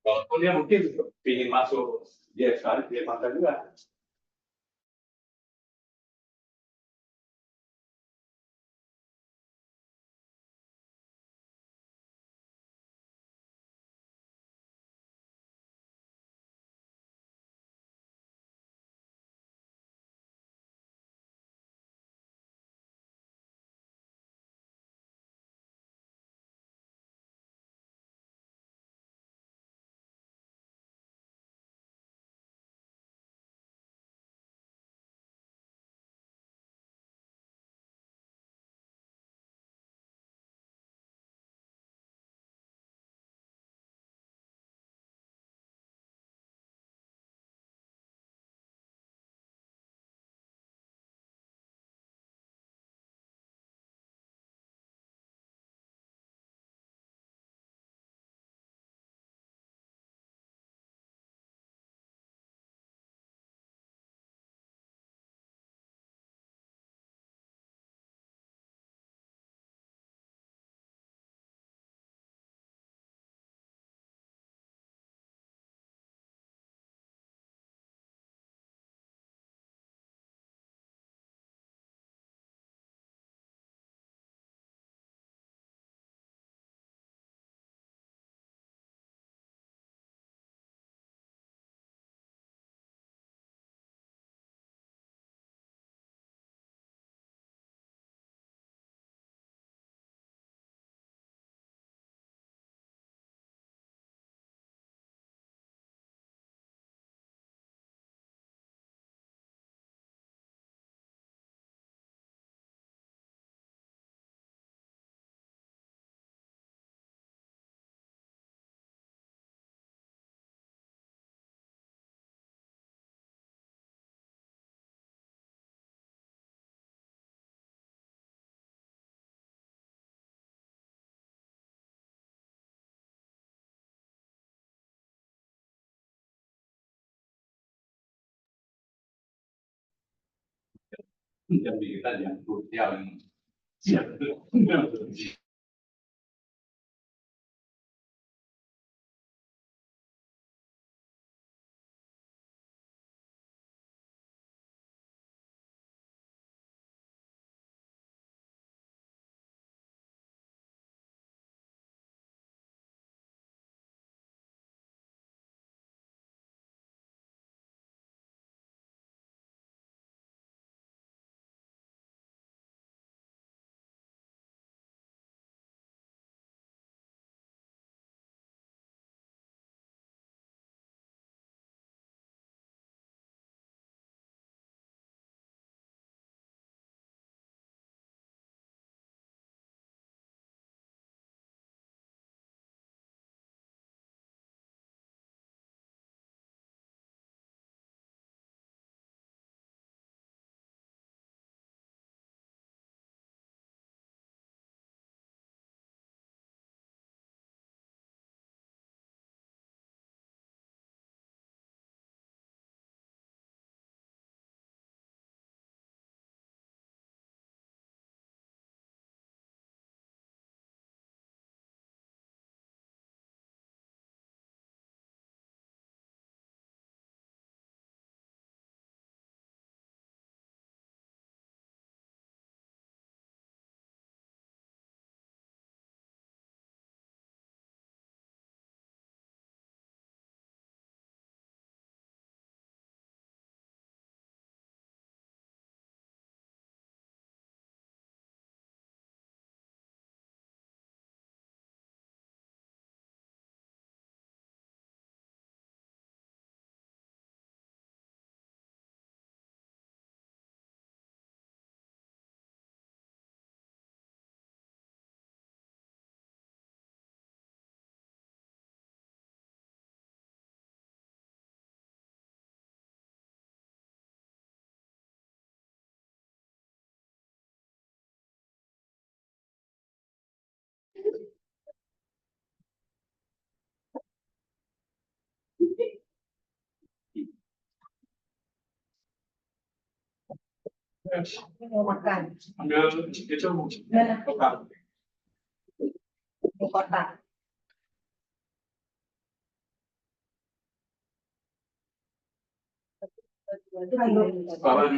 Walaupun dia mungkin ingin masuk dia sekali dia makan juga. Yang kita yang siap Mau makan. ambil itu Mana? kotak. Di kotak. Kawan,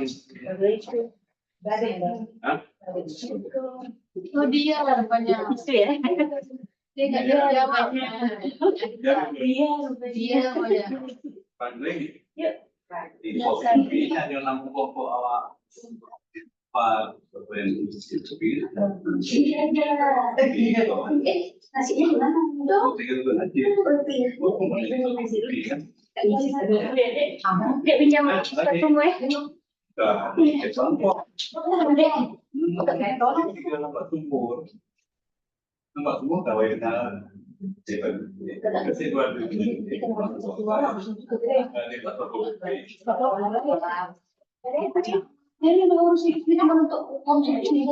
hah? Oh dia rupanya. Itu ya. Dia nggak jawab. Jadi, Dia rupanya. lagi di posisi hanya namun kelompok awak Pak Presiden itu Nasinya gimana? Kayak pinjam sepatumu ya. Nampak semua kawan Jadi mau urus itu cuma untuk konsumsi.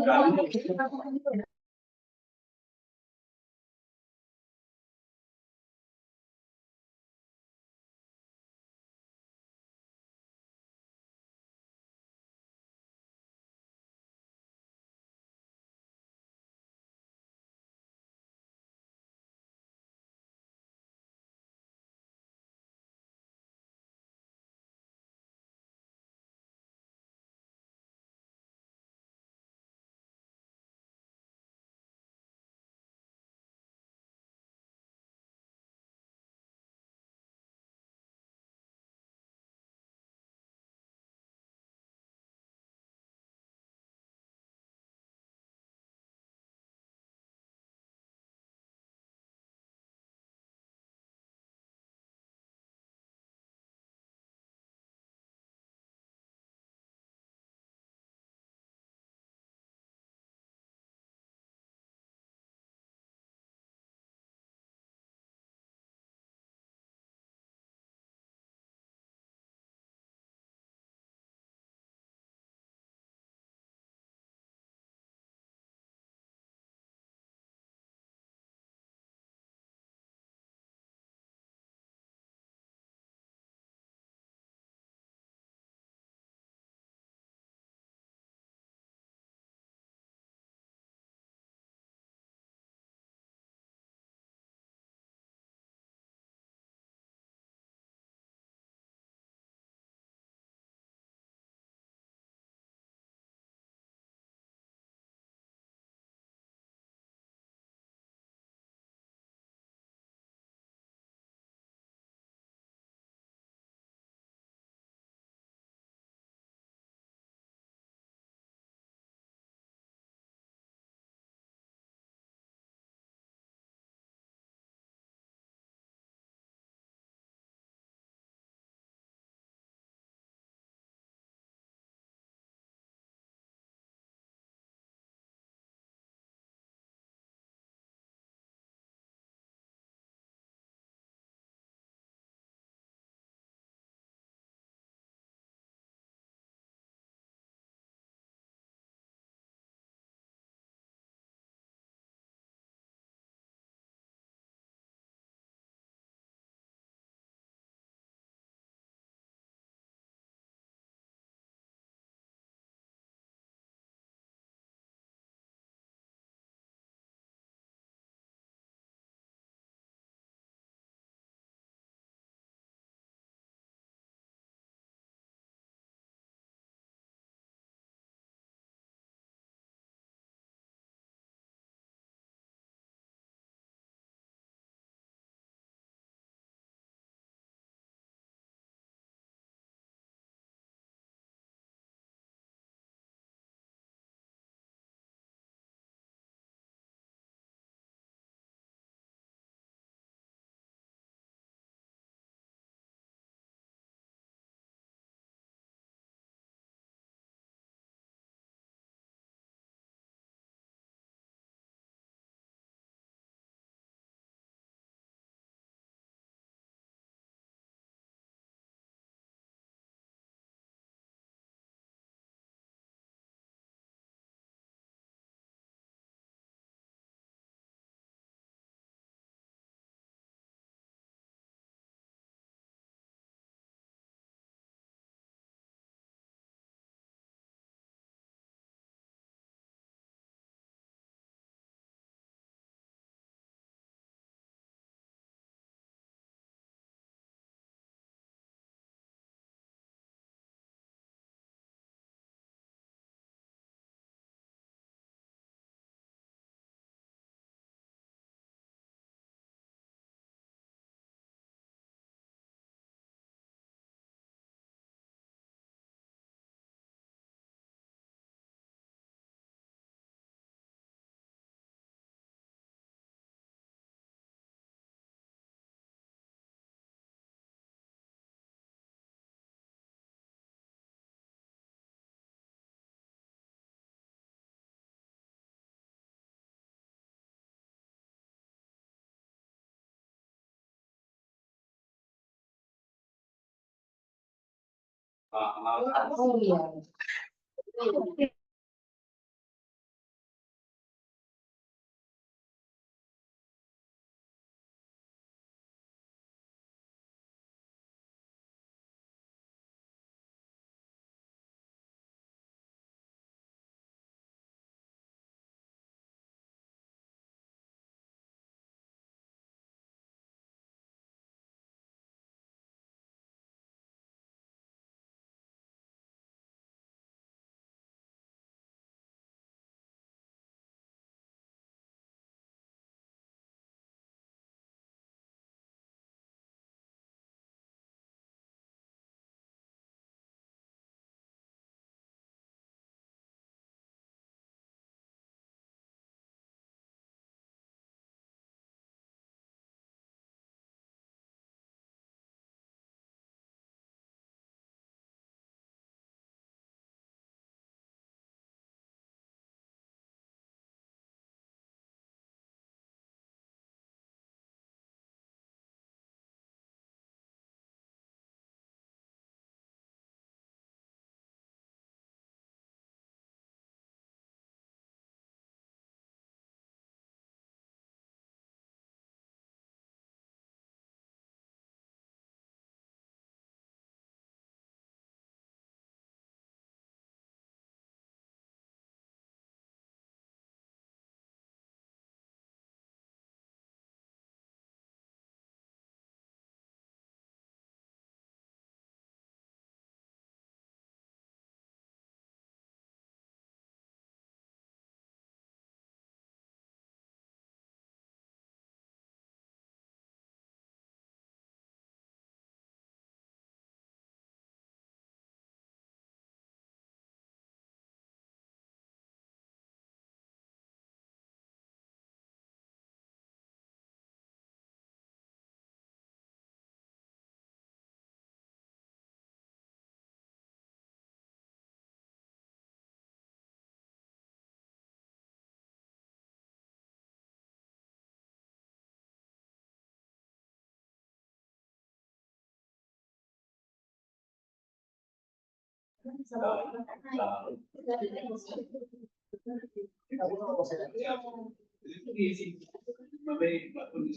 Oh iya.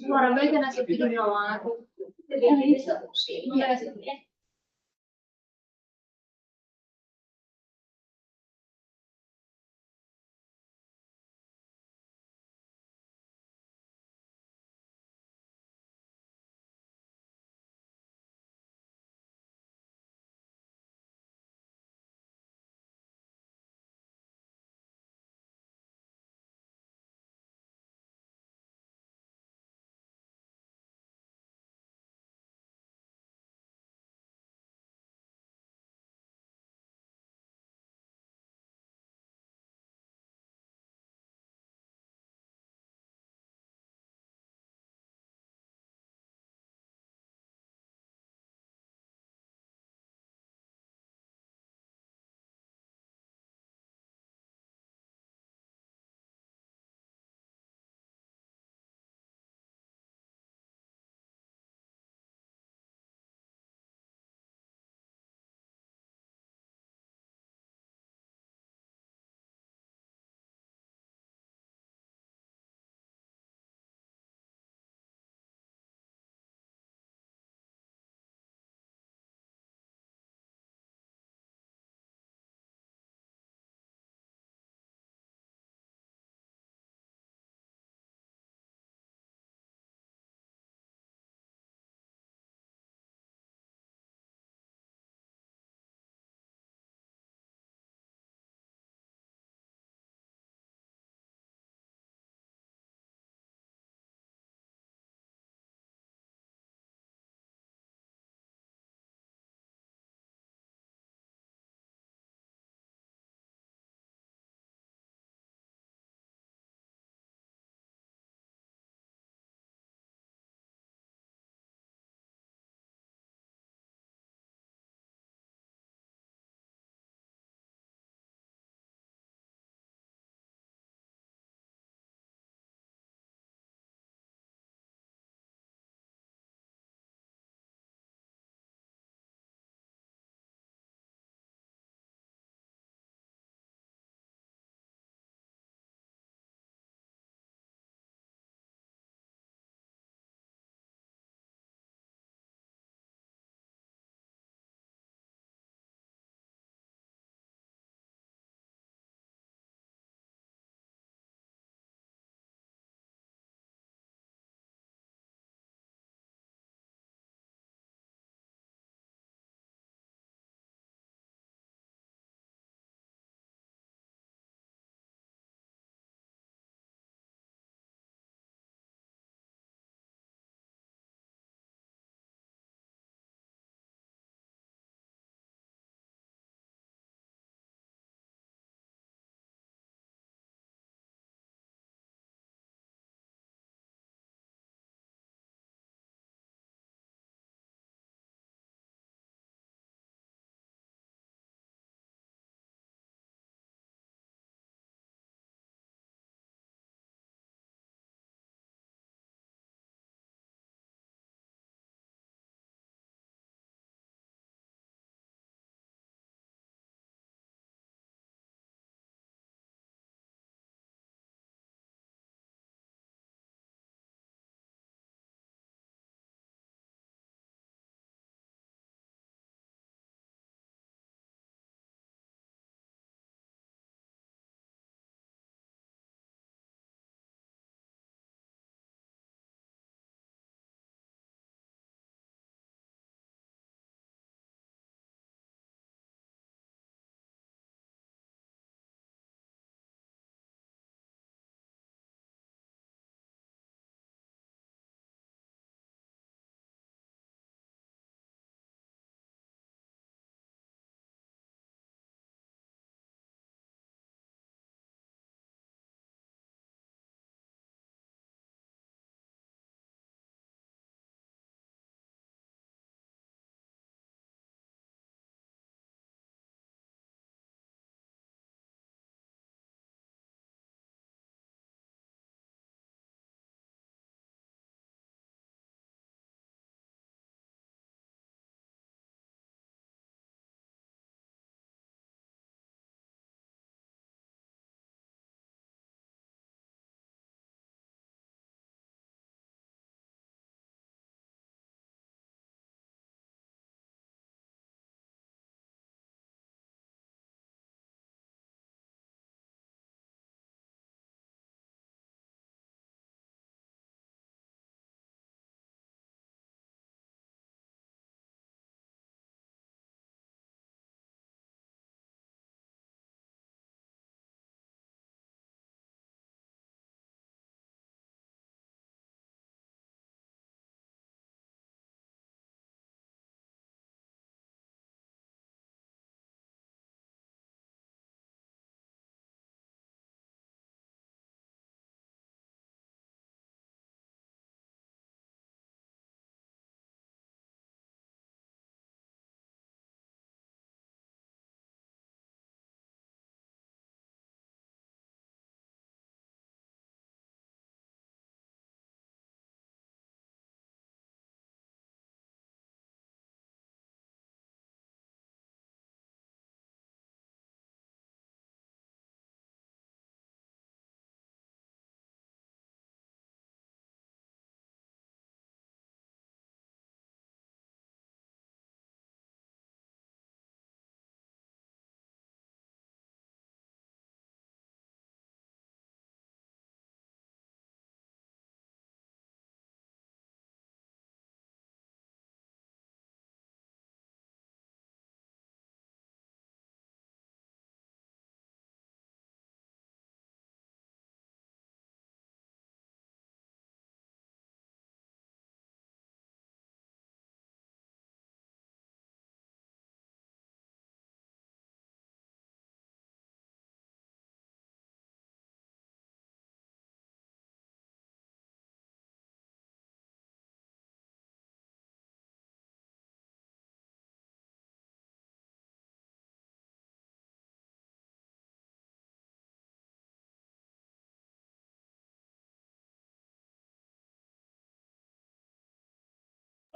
Vorrebbe che nasce più di 90.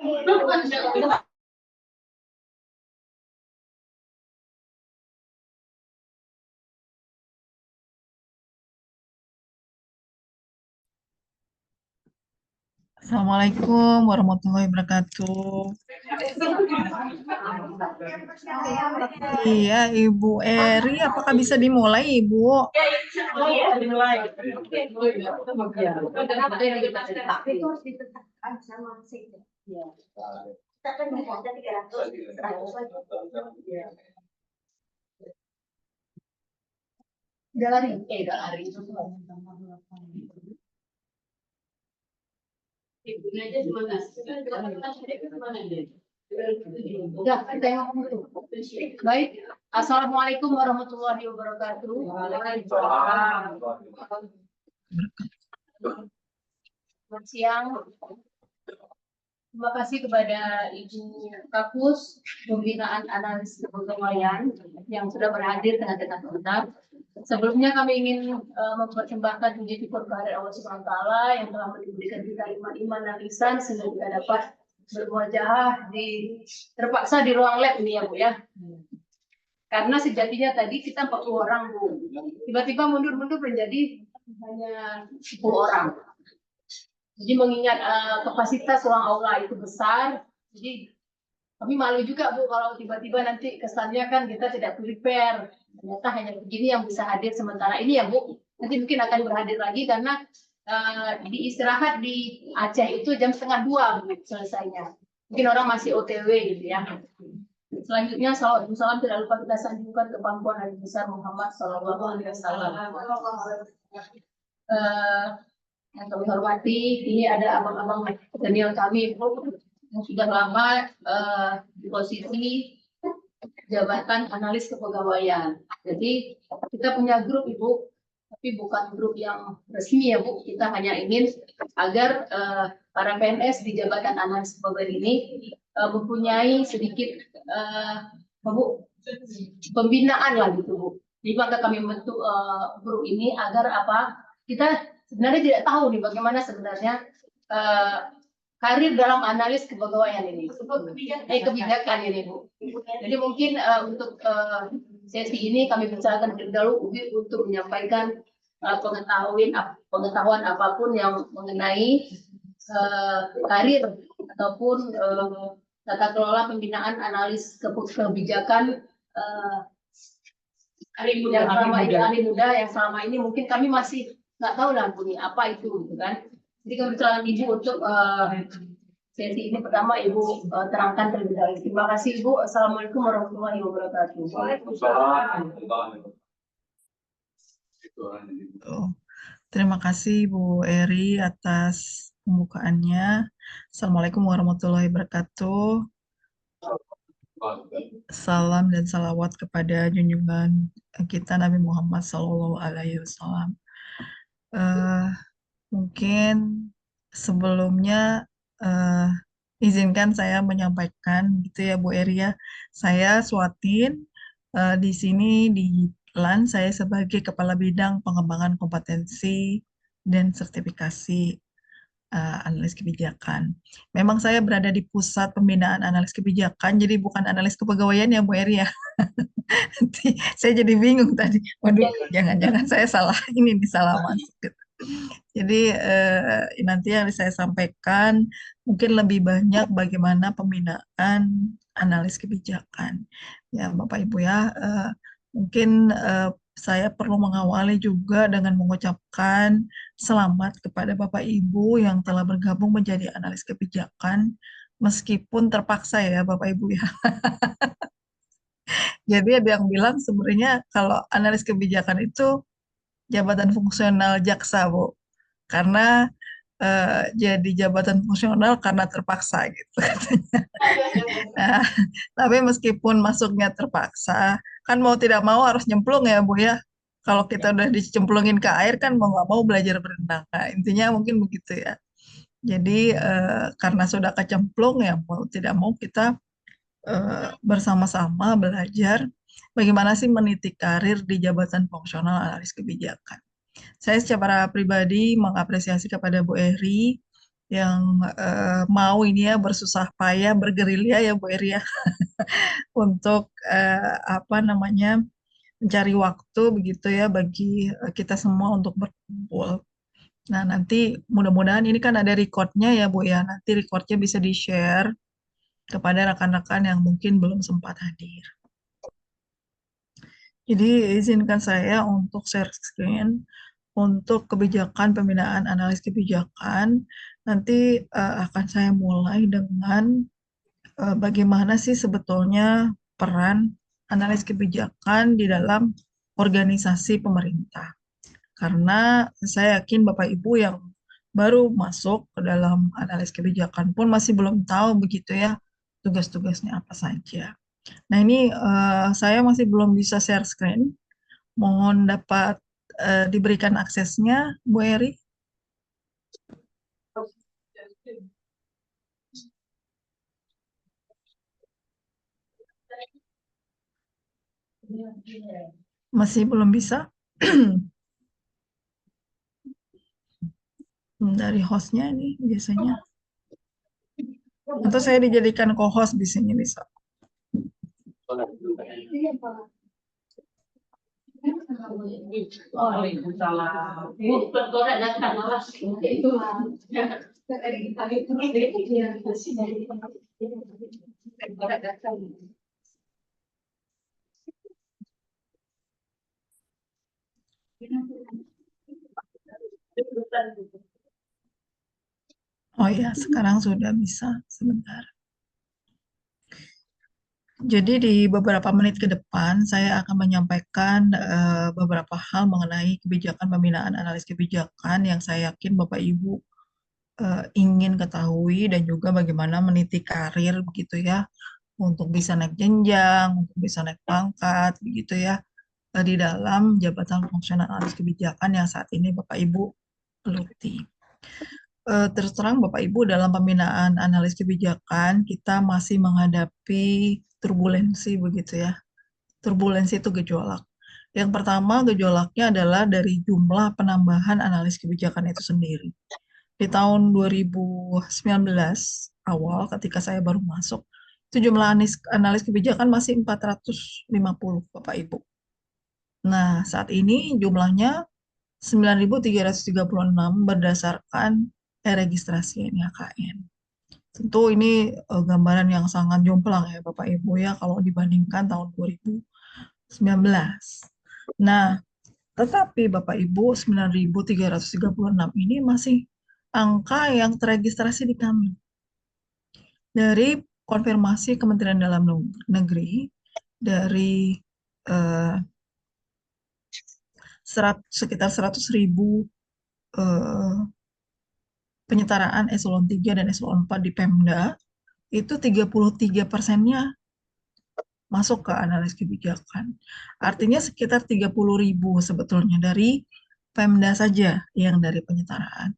Assalamualaikum warahmatullahi wabarakatuh. Iya, Ibu Eri, apakah bisa dimulai, Ibu? Itu harus ditetapkan sama sekda. Kita kan ada 300, 100 lagi. Udah lari. Ibunya aja cuma ngasih. Udah, kita yang ngomong tuh. Baik. Assalamualaikum warahmatullahi wabarakatuh. Selamat siang. Terima kasih kepada Ibu Kapus Pembinaan Analis Kepegawaian yang sudah berhadir dengan lengkap. Sebelumnya kami ingin mempersembahkan puji syukur kehadirat Allah Subhanahu wa Ta'ala yang telah memberikan kita iman dan lisan sehingga kita dapat bermuajahah terpaksa di ruang lab ini ya Bu ya. Karena sejatinya tadi kita 40 orang Bu. Tiba-tiba mundur-mundur menjadi hanya 10 orang. Jadi mengingat kapasitas ruang aula itu besar, jadi kami malu juga Bu kalau tiba-tiba nanti kesannya kan kita tidak prepare. Ternyata hanya begini yang bisa hadir sementara ini ya Bu. Nanti mungkin akan berhadir lagi karena diistirahat di Aceh itu jam 1:30 Bu selesainya. Mungkin orang masih OTW gitu ya. Selanjutnya salawat dan salam tidak lupa kita sanjungkan ke pangkuan Nabi besar Muhammad SAW. Yang kami hormati, ini ada abang-abang senior kami yang sudah lama di posisi jabatan analis kepegawaian. Jadi kita punya grup Ibu, tapi bukan grup yang resmi ya Bu. Kita hanya ingin agar para PNS di jabatan analis kepegawaian ini mempunyai sedikit Bu, pembinaan lah gitu Bu. Jadi maka kami membentuk grup ini agar apa? Kita sebenarnya tidak tahu nih bagaimana sebenarnya karir dalam analis kepegawaian ini, kebijakan ini Bu. Jadi mungkin untuk sesi ini kami bicarakan terlebih dahulu untuk menyampaikan pengetahuan apapun yang mengenai karir ataupun tata kelola pembinaan analis kebijakan ahli muda yang selama ini mungkin kami masih nggak tahu lah bunyi apa itu gitu kan. Jadi kebetulan Ibu untuk sesi ini pertama Ibu terangkan terlebih dahulu. Terima kasih Ibu. Assalamualaikum warahmatullahi wabarakatuh. Terima kasih Bu Eri atas pembukaannya. Assalamualaikum warahmatullahi wabarakatuh. Salam dan salawat kepada junjungan kita Nabi Muhammad SAW. Mungkin sebelumnya izinkan saya menyampaikan gitu ya Bu Eri ya. Saya Swatin di sini di LAN saya sebagai Kepala Bidang Pengembangan Kompetensi dan Sertifikasi analis kebijakan. Memang saya berada di pusat pembinaan analis kebijakan, jadi bukan analis kepegawaian ya Bu Eri ya. Nanti saya jadi bingung tadi. Waduh, jangan-jangan saya salah ini salah masuk gitu. Jadi nanti yang saya sampaikan mungkin lebih banyak bagaimana pembinaan analis kebijakan. Ya Bapak Ibu ya, mungkin saya perlu mengawali juga dengan mengucapkan selamat kepada Bapak Ibu yang telah bergabung menjadi analis kebijakan, meskipun terpaksa ya Bapak Ibu ya. Jadi ada yang bilang sebenarnya kalau analis kebijakan itu jabatan fungsional jaksa Bu, karena jadi jabatan fungsional karena terpaksa gitu katanya. Nah, tapi meskipun masuknya terpaksa, kan mau tidak mau harus nyemplung ya Bu ya. Kalau kita udah dicemplungin ke air kan mau nggak mau belajar berenang. Nah, intinya mungkin begitu ya. Jadi karena sudah kecemplung ya mau tidak mau kita bersama-sama belajar bagaimana sih meniti karir di jabatan fungsional analis kebijakan. Saya secara pribadi mengapresiasi kepada Bu Eri yang mau ini ya bersusah payah bergerilya ya Bu Eri ya untuk apa namanya mencari waktu begitu ya bagi kita semua untuk berkumpul. Nah, nanti mudah-mudahan ini kan ada recordnya ya Bu ya. Nanti recordnya bisa di-share kepada rekan-rekan yang mungkin belum sempat hadir. Jadi izinkan saya untuk share screen untuk kebijakan pembinaan analis kebijakan. Nanti akan saya mulai dengan bagaimana sih sebetulnya peran analis kebijakan di dalam organisasi pemerintah. Karena saya yakin Bapak Ibu yang baru masuk ke dalam analis kebijakan pun masih belum tahu begitu ya tugas-tugasnya apa saja. Nah ini saya masih belum bisa share screen. Mohon dapat diberikan aksesnya, Bu Eri. Masih belum bisa. Dari hostnya ini biasanya. Atau saya dijadikan co-host di sini bisa. Waalaikumsalam. Bu, berkorek datang awas. Itu berkorek datang. Oh ya, sekarang sudah bisa. Sebentar. Jadi di beberapa menit ke depan saya akan menyampaikan beberapa hal mengenai kebijakan pembinaan analis kebijakan yang saya yakin Bapak Ibu ingin ketahui dan juga bagaimana meniti karir begitu ya untuk bisa naik jenjang, untuk bisa naik pangkat begitu ya di dalam jabatan fungsional analis kebijakan yang saat ini Bapak Ibu geluti. Terus terang Bapak Ibu dalam pembinaan analis kebijakan kita masih menghadapi turbulensi begitu ya. Turbulensi itu gejolak. Yang pertama gejolaknya adalah dari jumlah penambahan analis kebijakan itu sendiri. Di tahun 2019 awal ketika saya baru masuk, itu jumlah analis kebijakan masih 450 Bapak Ibu. Nah, saat ini jumlahnya 9.336 berdasarkan registrasi NIKN. Tentu ini gambaran yang sangat jomplang ya Bapak Ibu ya kalau dibandingkan tahun 2019. Nah, tetapi Bapak Ibu 9.336 ini masih angka yang terregistrasi di kami. Dari konfirmasi Kementerian Dalam Negeri dari sekitar 100.000 penyetaraan eselon 3 dan eselon 4 di Pemda, itu 33%-nya masuk ke analis kebijakan. Artinya sekitar 30.000 sebetulnya dari Pemda saja yang dari penyetaraan.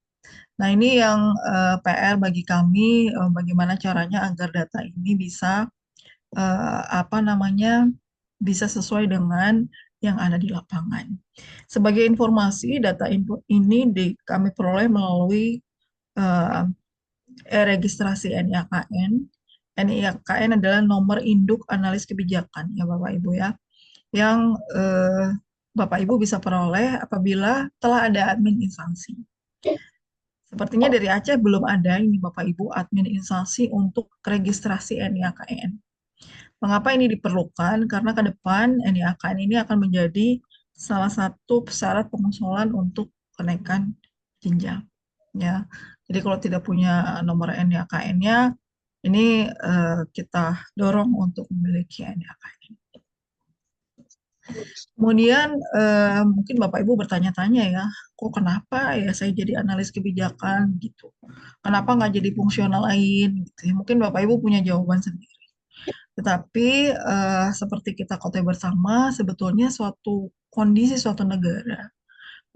Nah ini yang PR bagi kami, bagaimana caranya agar data ini bisa bisa sesuai dengan yang ada di lapangan. Sebagai informasi, data ini kami peroleh melalui registrasi NIKN. NIKN adalah nomor induk analis kebijakan ya Bapak Ibu ya, yang Bapak Ibu bisa peroleh apabila telah ada admin instansi. Sepertinya dari Aceh belum ada ini Bapak Ibu admin instansi untuk registrasi NIKN. Mengapa ini diperlukan? Karena ke depan NIKN ini akan menjadi salah satu syarat pengusulan untuk kenaikan jenjang. Ya, jadi kalau tidak punya nomor NIKN-nya, ini kita dorong untuk memiliki NIKN. Kemudian mungkin Bapak Ibu bertanya-tanya ya, kok kenapa ya saya jadi analis kebijakan gitu? Kenapa nggak jadi fungsional lain? Gitu ya. Mungkin Bapak Ibu punya jawaban sendiri. Tetapi seperti kita ketahui bersama, sebetulnya suatu kondisi suatu negara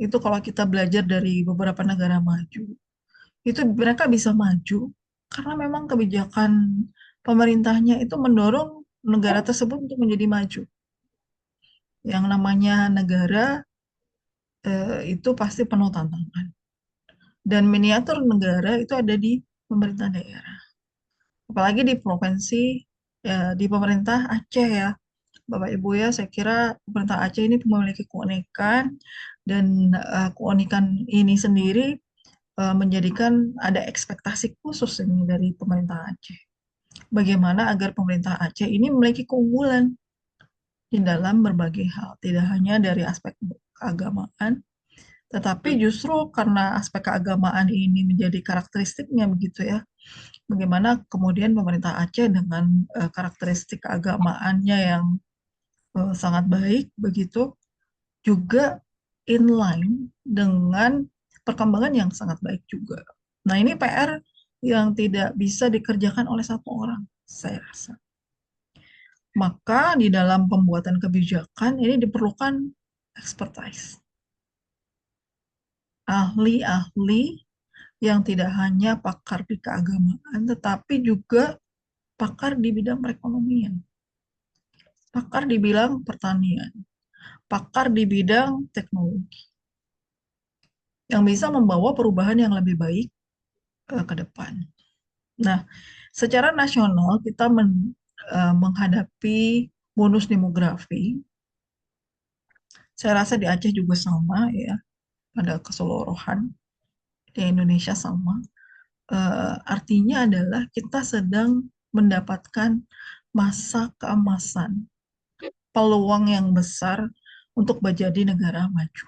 itu kalau kita belajar dari beberapa negara maju, itu mereka bisa maju karena memang kebijakan pemerintahnya itu mendorong negara tersebut untuk menjadi maju. Yang namanya negara itu pasti penuh tantangan. Dan miniatur negara itu ada di pemerintah daerah. Apalagi di provinsi, ya, di pemerintah Aceh ya. Bapak Ibu ya, saya kira pemerintah Aceh ini memiliki keunikan dan keunikan ini sendiri menjadikan ada ekspektasi khusus ini dari pemerintah Aceh. Bagaimana agar pemerintah Aceh ini memiliki keunggulan di dalam berbagai hal, tidak hanya dari aspek keagamaan, tetapi justru karena aspek keagamaan ini menjadi karakteristiknya begitu ya. Bagaimana kemudian pemerintah Aceh dengan karakteristik keagamaannya yang sangat baik begitu juga inline dengan perkembangan yang sangat baik juga. Nah, ini PR yang tidak bisa dikerjakan oleh satu orang, saya rasa. Maka di dalam pembuatan kebijakan ini diperlukan expertise. Ahli-ahli yang tidak hanya pakar di keagamaan, tetapi juga pakar di bidang perekonomian, pakar di bidang pertanian, pakar di bidang teknologi, yang bisa membawa perubahan yang lebih baik ke depan. Nah, secara nasional kita menghadapi bonus demografi. Saya rasa di Aceh juga sama ya, pada keseluruhan di Indonesia sama. Artinya adalah kita sedang mendapatkan masa keemasan, peluang yang besar untuk menjadi negara maju.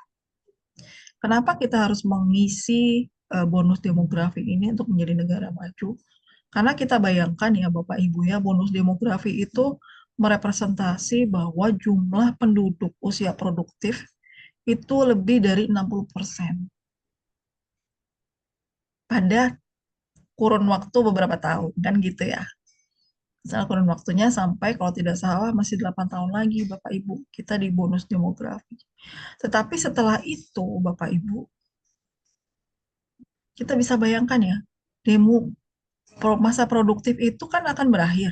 Kenapa kita harus mengisi bonus demografi ini untuk menjadi negara maju? Karena kita bayangkan ya Bapak Ibu ya, bonus demografi itu merepresentasi bahwa jumlah penduduk usia produktif itu lebih dari 60% pada kurun waktu beberapa tahun, kan gitu ya. Misalnya kurun waktunya sampai kalau tidak salah masih 8 tahun lagi Bapak Ibu, kita di bonus demografi. Tetapi setelah itu Bapak Ibu, kita bisa bayangkan ya, masa produktif itu kan akan berakhir.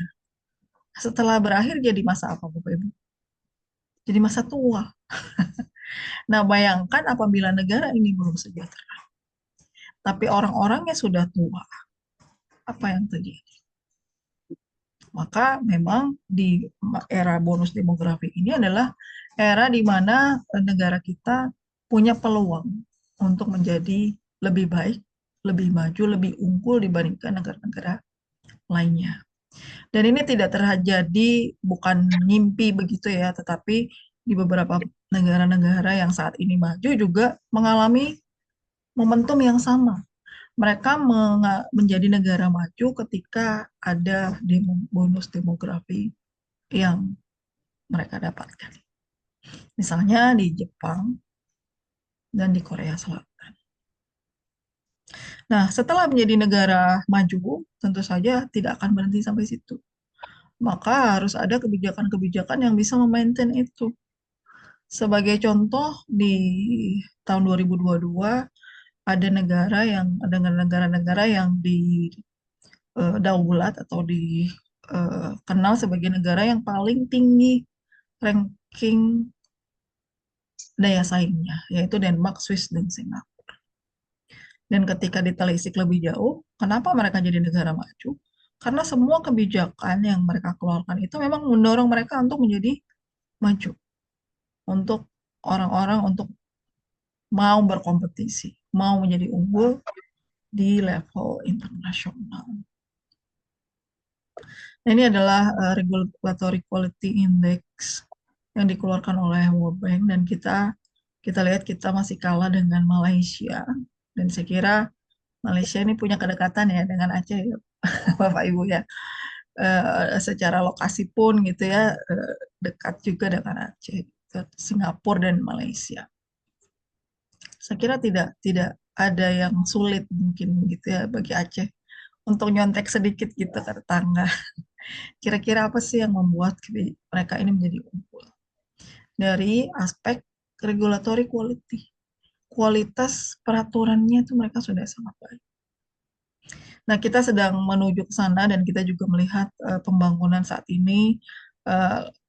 Setelah berakhir jadi masa apa Bapak Ibu? Jadi masa tua. Nah, bayangkan apabila negara ini belum sejahtera, tapi orang-orangnya sudah tua, apa yang terjadi? Maka memang di era bonus demografi ini adalah era di mana negara kita punya peluang untuk menjadi lebih baik, lebih maju, lebih unggul dibandingkan negara-negara lainnya. Dan ini tidak terjadi bukan mimpi begitu ya, tetapi di beberapa negara-negara yang saat ini maju juga mengalami momentum yang sama. Mereka menjadi negara maju ketika ada bonus demografi yang mereka dapatkan. Misalnya di Jepang dan di Korea Selatan. Nah, setelah menjadi negara maju, tentu saja tidak akan berhenti sampai situ. Maka harus ada kebijakan-kebijakan yang bisa memaintain itu. Sebagai contoh, di tahun 2022 ada negara-negara yang daulat atau dikenal sebagai negara yang paling tinggi ranking daya saingnya, yaitu Denmark, Swiss, dan Singapura. Dan ketika ditelisik lebih jauh, kenapa mereka jadi negara maju? Karena semua kebijakan yang mereka keluarkan itu memang mendorong mereka untuk menjadi maju. Untuk orang-orang untuk mau berkompetisi, mau menjadi unggul di level internasional. Nah, ini adalah Regulatory Quality Index yang dikeluarkan oleh World Bank dan kita lihat kita masih kalah dengan Malaysia, dan saya kira Malaysia ini punya kedekatan ya dengan Aceh ya, Bapak Ibu ya. Secara lokasi pun gitu ya, dekat juga dengan Aceh, Singapura dan Malaysia. Saya kira tidak ada yang sulit mungkin gitu ya bagi Aceh untuk nyontek sedikit gitu ke tetangga. Kira-kira apa sih yang membuat mereka ini menjadi unggul? Dari aspek regulatory quality. Kualitas peraturannya itu mereka sudah sangat baik. Nah, kita sedang menuju ke sana dan kita juga melihat pembangunan saat ini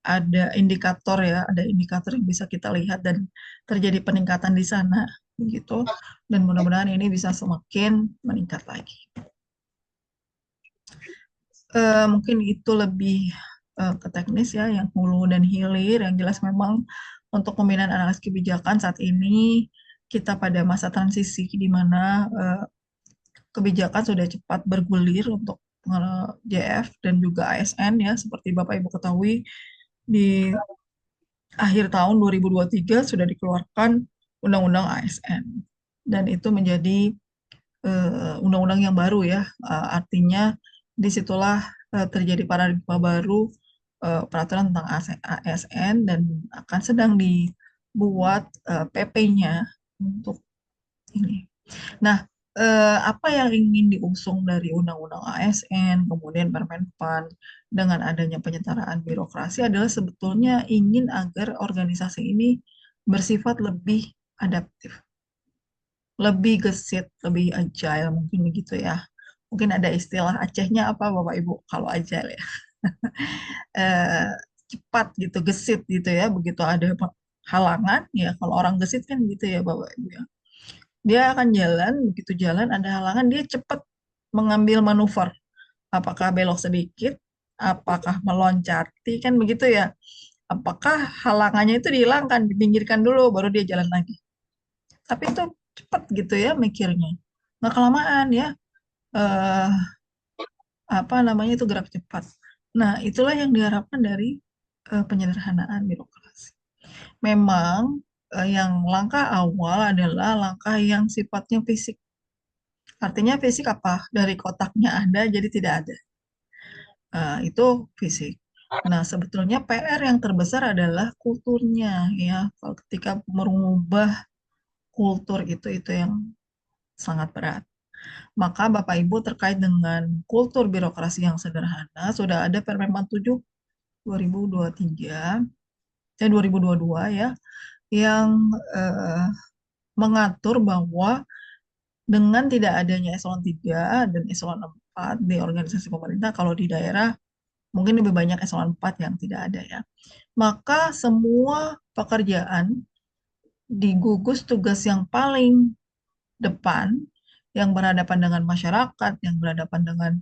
ada indikator ya, ada indikator yang bisa kita lihat dan terjadi peningkatan di sana. begitu. Dan mudah-mudahan ini bisa semakin meningkat lagi. Mungkin itu lebih ke teknis ya, yang hulu dan hilir. Yang jelas memang untuk pembinaan analis kebijakan saat ini kita pada masa transisi di mana kebijakan sudah cepat bergulir untuk JF dan juga ASN ya, seperti Bapak Ibu ketahui di akhir tahun 2023 sudah dikeluarkan Undang-Undang ASN dan itu menjadi undang-undang yang baru ya. Artinya disitulah terjadi paradigma baru peraturan tentang ASN dan akan sedang dibuat PP-nya untuk ini. Nah, apa yang ingin diusung dari Undang-Undang ASN, kemudian Permenpan, dengan adanya penyetaraan birokrasi adalah sebetulnya ingin agar organisasi ini bersifat lebih adaptif, lebih gesit, lebih agile, mungkin begitu ya. Mungkin ada istilah Acehnya apa Bapak Ibu kalau agile ya. Eh, Cepat gitu, gesit gitu ya. Begitu ada halangan ya, kalau orang gesit kan gitu ya Bapak Ibu ya. Dia akan jalan, begitu jalan ada halangan, dia cepat mengambil manuver. Apakah belok sedikit, apakah meloncati, kan begitu ya. Apakah halangannya itu dihilangkan, dipinggirkan dulu, baru dia jalan lagi. Tapi itu cepat gitu ya mikirnya. Nggak kelamaan ya. Eh, Apa namanya itu gerak cepat. Nah, itulah yang diharapkan dari penyederhanaan birokrasi. Memang yang langkah awal adalah langkah yang sifatnya fisik. Artinya fisik apa? Dari kotaknya ada jadi tidak ada. Itu fisik. Nah, sebetulnya PR yang terbesar adalah kulturnya ya. Kalau ketika merubah kultur itu yang sangat berat. Maka Bapak Ibu terkait dengan kultur birokrasi yang sederhana sudah ada Permen 7 2023 2022 ya yang eh, mengatur bahwa dengan tidak adanya eselon 3 dan eselon 4 di organisasi pemerintah, kalau di daerah mungkin lebih banyak eselon 4 yang tidak ada ya. Maka semua pekerjaan di gugus tugas yang paling depan, yang berhadapan dengan masyarakat, yang berhadapan dengan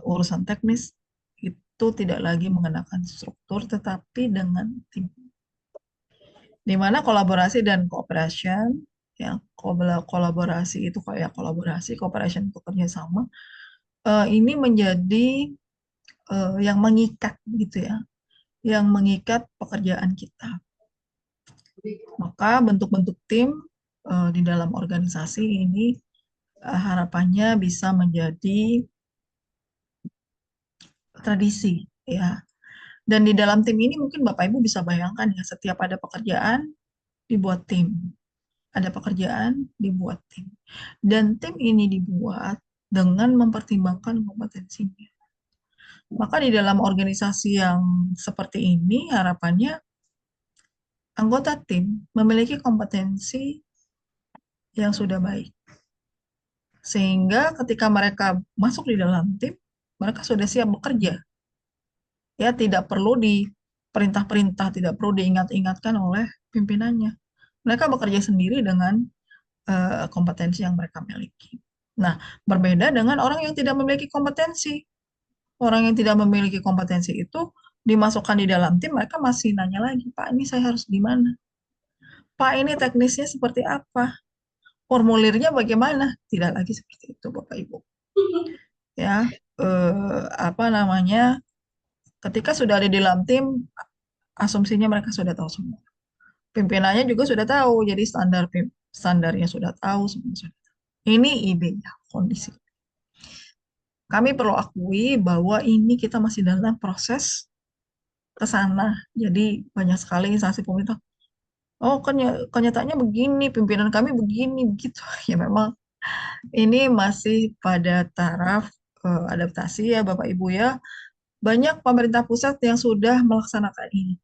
urusan teknis, itu tidak lagi mengenakan struktur, tetapi dengan tim. Di mana kolaborasi dan cooperation, ya kolaborasi itu kayak kolaborasi, cooperation itu kerjasama, ini menjadi yang mengikat gitu ya, yang mengikat pekerjaan kita. Maka bentuk-bentuk tim di dalam organisasi ini harapannya bisa menjadi tradisi ya. Dan di dalam tim ini mungkin Bapak Ibu bisa bayangkan ya, setiap ada pekerjaan dibuat tim. Ada pekerjaan dibuat tim. Dan tim ini dibuat dengan mempertimbangkan kompetensinya. Maka di dalam organisasi yang seperti ini harapannya anggota tim memiliki kompetensi yang sudah baik. Sehingga ketika mereka masuk di dalam tim, mereka sudah siap bekerja. Ya, tidak perlu diperintah-perintah, tidak perlu diingat-ingatkan oleh pimpinannya. Mereka bekerja sendiri dengan kompetensi yang mereka miliki. Nah, berbeda dengan orang yang tidak memiliki kompetensi. Orang yang tidak memiliki kompetensi itu dimasukkan di dalam tim, mereka masih nanya lagi, Pak, ini saya harus gimana? Pak, ini teknisnya seperti apa? Formulirnya bagaimana? Tidak lagi seperti itu, Bapak Ibu. Ya, apa namanya? Ketika sudah ada di dalam tim, asumsinya mereka sudah tahu semua. Pimpinannya juga sudah tahu, jadi standarnya sudah tahu, semua sudah tahu. Ini idenya, kondisi. Kami perlu akui bahwa ini kita masih dalam proses ke sana. Jadi banyak sekali instansi pemerintah. Oh, kenyataannya begini, pimpinan kami begini, begitu. Ya memang ini masih pada taraf adaptasi ya Bapak Ibu ya. Banyak pemerintah pusat yang sudah melaksanakan ini.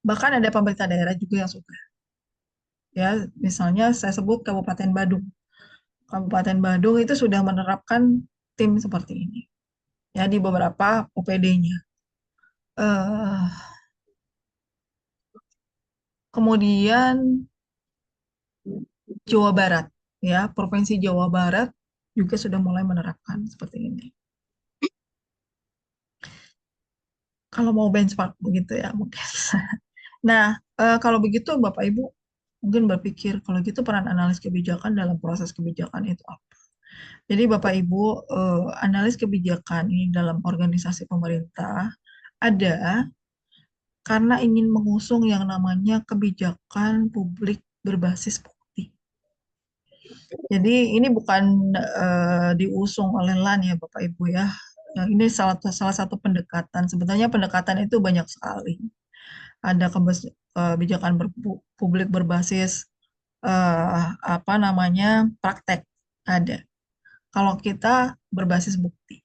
Bahkan ada pemerintah daerah juga yang sudah. Ya, misalnya saya sebut Kabupaten Badung. Kabupaten Badung itu sudah menerapkan tim seperti ini. Ya, di beberapa OPD-nya. Kemudian Jawa Barat, ya, Provinsi Jawa Barat juga sudah mulai menerapkan seperti ini. Kalau mau benchmark begitu ya mungkin. Nah, kalau begitu Bapak Ibu mungkin berpikir kalau gitu peran analis kebijakan dalam proses kebijakan itu apa? Jadi Bapak Ibu, analis kebijakan ini dalam organisasi pemerintah ada karena ingin mengusung yang namanya kebijakan publik berbasis bukti. Jadi ini bukan diusung oleh LAN ya Bapak Ibu ya. Yang ini salah satu pendekatan. Sebenarnya pendekatan itu banyak sekali. Ada kebijakan publik berbasis apa namanya praktek ada. Kalau kita berbasis bukti.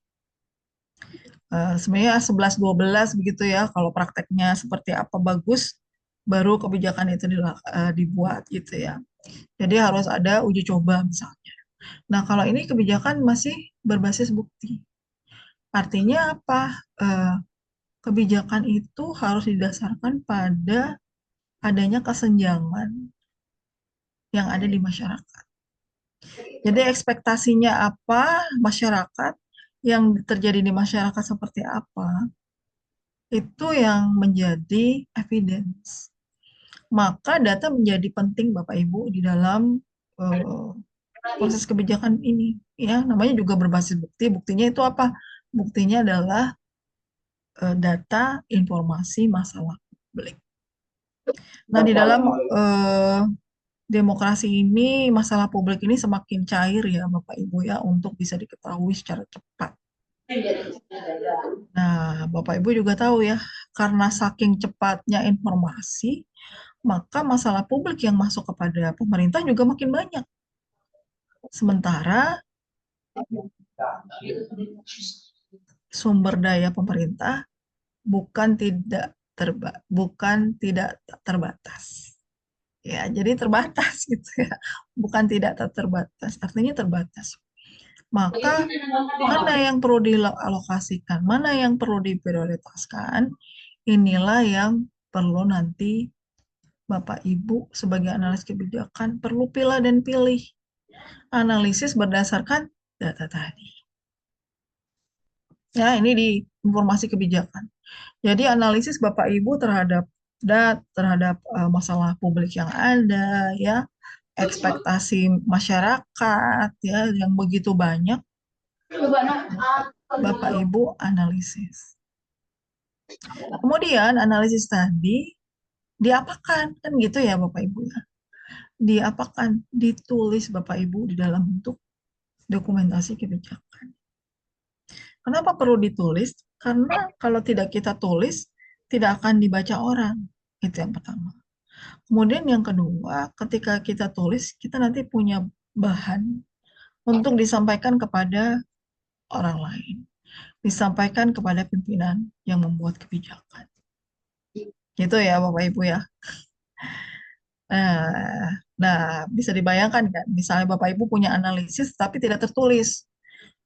Sebenarnya 11-12 begitu ya, kalau prakteknya seperti apa bagus, baru kebijakan itu dibuat gitu ya. Jadi harus ada uji coba misalnya. Nah, kalau ini kebijakan masih berbasis bukti. Artinya apa? Kebijakan itu harus didasarkan pada adanya kesenjangan yang ada di masyarakat. Jadi ekspektasinya apa, masyarakat, yang terjadi di masyarakat seperti apa, itu yang menjadi evidence. Maka data menjadi penting Bapak Ibu di dalam proses kebijakan ini. Ya, namanya juga berbasis bukti. Buktinya itu apa? Buktinya adalah data, informasi, masalah publik. Nah, di dalam demokrasi ini, masalah publik ini semakin cair ya Bapak Ibu ya, untuk bisa diketahui secara cepat. Nah, Bapak Ibu juga tahu ya, karena saking cepatnya informasi, maka masalah publik yang masuk kepada pemerintah juga makin banyak. Sementara sumber daya pemerintah bukan tidak terbatas. Ya, jadi terbatas gitu ya. Bukan tidak terbatas, artinya terbatas. Maka mana yang perlu dialokasikan, mana yang perlu diprioritaskan, inilah yang perlu nanti Bapak Ibu sebagai analis kebijakan perlu pilih dan pilih. Analisis berdasarkan data tadi. Ya, ini di informasi kebijakan. Jadi analisis Bapak Ibu terhadap masalah publik yang ada, ya, ekspektasi masyarakat, ya, yang begitu banyak, Bapak Ibu analisis. Kemudian analisis tadi diapakan, kan gitu ya Bapak Ibu ya. Diapakan, ditulis Bapak Ibu di dalam bentuk dokumentasi kebijakan. Kenapa perlu ditulis? Karena kalau tidak kita tulis, tidak akan dibaca orang. Itu yang pertama. Kemudian yang kedua, ketika kita tulis, kita nanti punya bahan untuk disampaikan kepada orang lain. Disampaikan kepada pimpinan yang membuat kebijakan. Gitu ya Bapak Ibu ya. Nah, bisa dibayangkan kan, misalnya Bapak Ibu punya analisis tapi tidak tertulis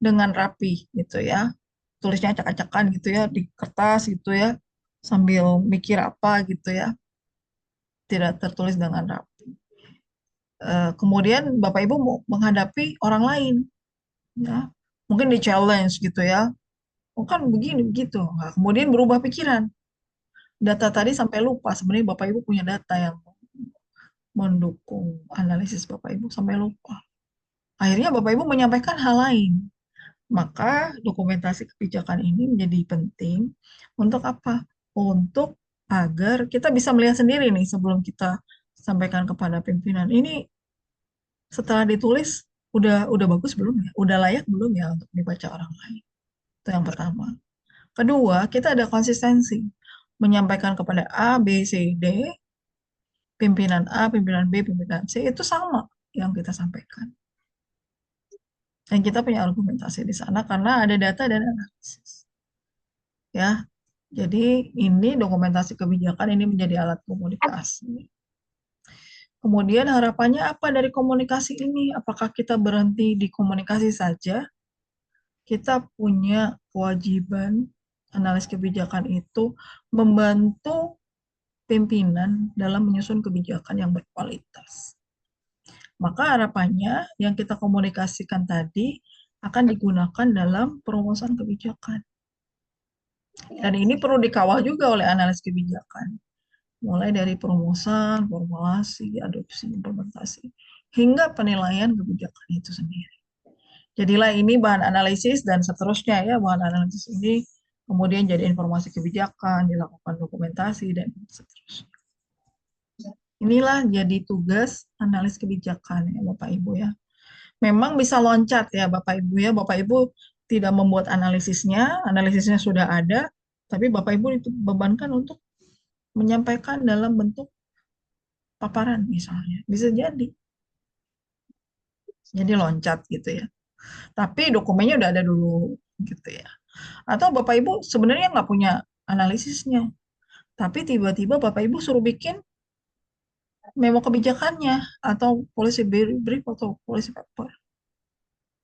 dengan rapi gitu ya. Tulisnya acak-acakan gitu ya di kertas gitu ya, sambil mikir apa gitu ya. Tidak tertulis dengan rapi. Kemudian Bapak Ibu mau menghadapi orang lain ya. Mungkin di challenge gitu ya. Oh kan begini begitu. Nah, kemudian berubah pikiran. Data tadi sampai lupa sebenarnya Bapak Ibu punya data yang mendukung analisis Bapak Ibu sampai lupa. Akhirnya Bapak Ibu menyampaikan hal lain. Maka dokumentasi kebijakan ini menjadi penting untuk apa? Untuk agar kita bisa melihat sendiri nih sebelum kita sampaikan kepada pimpinan. Ini setelah ditulis udah bagus belum ya? Udah layak belum ya untuk dibaca orang lain? Itu yang pertama. Kedua, kita ada konsistensi menyampaikan kepada A, B, C, D, pimpinan A, pimpinan B, pimpinan C itu sama yang kita sampaikan. Dan kita punya argumentasi di sana karena ada data dan analisis. Ya, jadi ini dokumentasi kebijakan ini menjadi alat komunikasi. Kemudian harapannya apa dari komunikasi ini? Apakah kita berhenti di komunikasi saja? Kita punya kewajiban analis kebijakan itu membantu pimpinan dalam menyusun kebijakan yang berkualitas. Maka harapannya yang kita komunikasikan tadi akan digunakan dalam perumusan kebijakan. Dan ini perlu dikawal juga oleh analis kebijakan. Mulai dari perumusan, formulasi, adopsi, implementasi, hingga penilaian kebijakan itu sendiri. Jadilah ini bahan analisis dan seterusnya ya, bahan analisis ini kemudian jadi informasi kebijakan, dilakukan dokumentasi, dan seterusnya. Inilah jadi tugas analis kebijakan ya Bapak Ibu ya. Memang bisa loncat ya Bapak Ibu ya, Bapak Ibu tidak membuat analisisnya sudah ada, tapi Bapak Ibu dibebankan untuk menyampaikan dalam bentuk paparan misalnya. Bisa jadi loncat gitu ya. Tapi dokumennya udah ada dulu gitu ya. Atau Bapak Ibu sebenarnya nggak punya analisisnya, tapi tiba-tiba Bapak Ibu suruh bikin memo kebijakannya atau policy brief atau policy paper.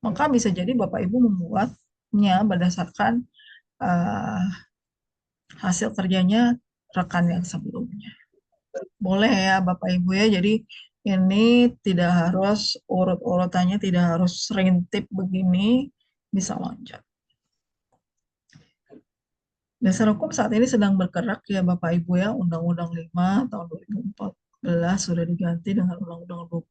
Maka bisa jadi Bapak Ibu membuatnya berdasarkan uh, hasil kerjanya rekan yang sebelumnya. Boleh ya Bapak Ibu ya, jadi ini tidak harus urut-urutannya, tidak harus serintip begini, bisa loncat. Dasar hukum saat ini sedang bergerak ya Bapak Ibu ya, Undang-Undang 5 tahun 2014 sudah diganti dengan Undang-Undang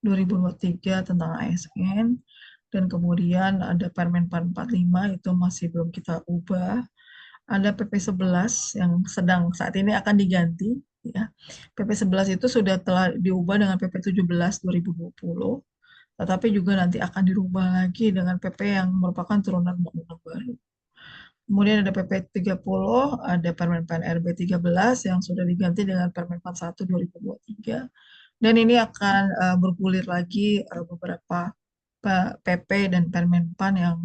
2023 tentang ASN, dan kemudian ada Permen 445 itu masih belum kita ubah. Ada PP 11 yang sedang saat ini akan diganti ya. PP 11 itu telah diubah dengan PP 17 2020, tetapi juga nanti akan dirubah lagi dengan PP yang merupakan turunan undang-undang baru. Kemudian ada PP 30, ada Permen PAN-RB 13 yang sudah diganti dengan Permen 41 2023. Dan ini akan bergulir lagi beberapa PP dan Permen PAN yang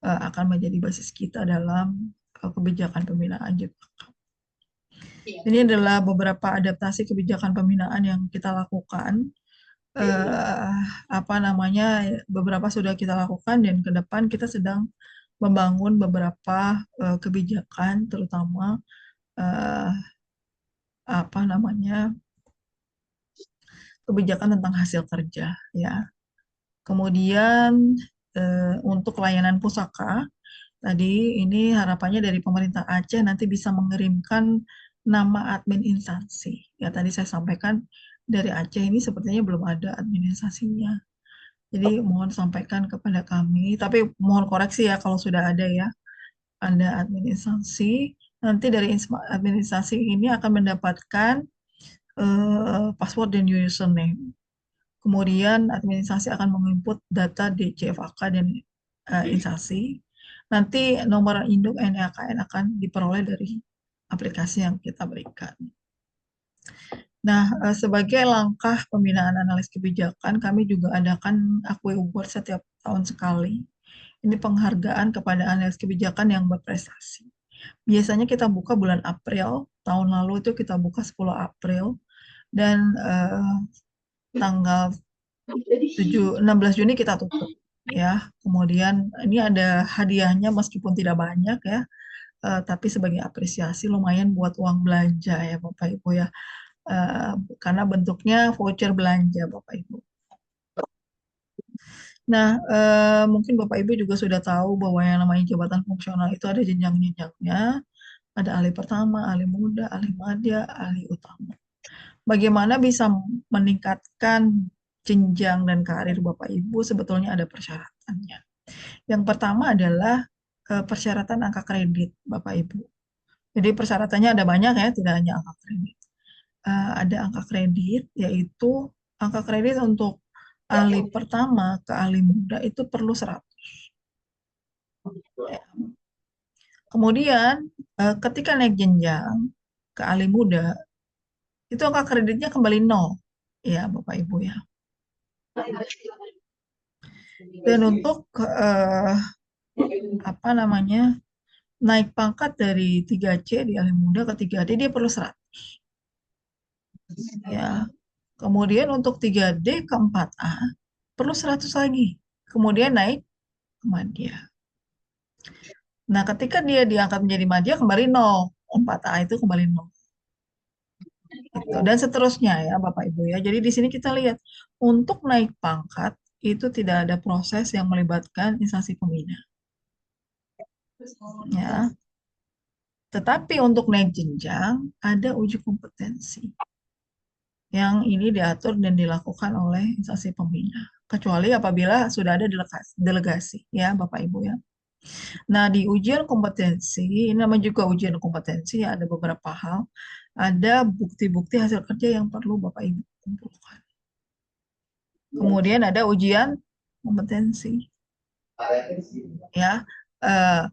akan menjadi basis kita dalam kebijakan pembinaan JPK. Ini adalah beberapa adaptasi kebijakan pembinaan yang kita lakukan. Beberapa sudah kita lakukan dan ke depan kita sedang membangun beberapa kebijakan, terutama kebijakan tentang hasil kerja ya. Kemudian untuk layanan pusaka, tadi ini harapannya dari pemerintah Aceh nanti bisa mengirimkan nama admin instansi. Ya tadi saya sampaikan dari Aceh ini sepertinya belum ada admin instansinya. Jadi mohon sampaikan kepada kami, tapi mohon koreksi ya kalau sudah ada ya. Ada admin instansi, nanti dari admin instansi ini akan mendapatkan password dan username. Kemudian administrasi akan menginput data di CFAK dan instansi. Nanti nomor induk NIAKN akan diperoleh dari aplikasi yang kita berikan. Nah, sebagai langkah pembinaan analis kebijakan, kami juga adakan Akwe Award setiap tahun sekali. Ini penghargaan kepada analis kebijakan yang berprestasi. Biasanya kita buka bulan April, tahun lalu itu kita buka 10 April, dan tanggal 16 Juni kita tutup ya. Kemudian ini ada hadiahnya meskipun tidak banyak ya, tapi sebagai apresiasi lumayan buat uang belanja ya Bapak Ibu ya, karena bentuknya voucher belanja Bapak Ibu. Nah, mungkin Bapak Ibu juga sudah tahu bahwa yang namanya jabatan fungsional itu ada jenjang-jenjangnya, ada ahli pertama, ahli muda, ahli madya, ahli utama. Bagaimana bisa meningkatkan jenjang dan karir Bapak Ibu, sebetulnya ada persyaratannya. Yang pertama adalah persyaratan angka kredit Bapak Ibu. Jadi persyaratannya ada banyak ya, tidak hanya angka kredit. Ada angka kredit, yaitu angka kredit untuk ahli pertama ke ahli muda itu perlu 100. Kemudian ketika naik jenjang ke ahli muda, itu angka kreditnya kembali 0. Ya Bapak Ibu ya. Dan untuk naik pangkat dari 3C di ahli muda ke 3D dia perlu 100. Ya. Kemudian untuk 3D ke 4A perlu 100 lagi. Kemudian naik ke madya. Nah, ketika dia diangkat menjadi madya kembali 0. 4A itu kembali 0. Gitu. Dan seterusnya ya Bapak Ibu ya. Jadi di sini kita lihat untuk naik pangkat itu tidak ada proses yang melibatkan instansi pembina. Ya. Tetapi untuk naik jenjang ada uji kompetensi yang ini diatur dan dilakukan oleh instansi pembina. Kecuali apabila sudah ada delegasi ya Bapak Ibu ya. Nah, di ujian kompetensi, ini namanya juga ujian kompetensi, ya, ada beberapa hal. Ada bukti-bukti hasil kerja yang perlu Bapak Ibu kumpulkan. Kemudian ada ujian kompetensi. Ya, eh,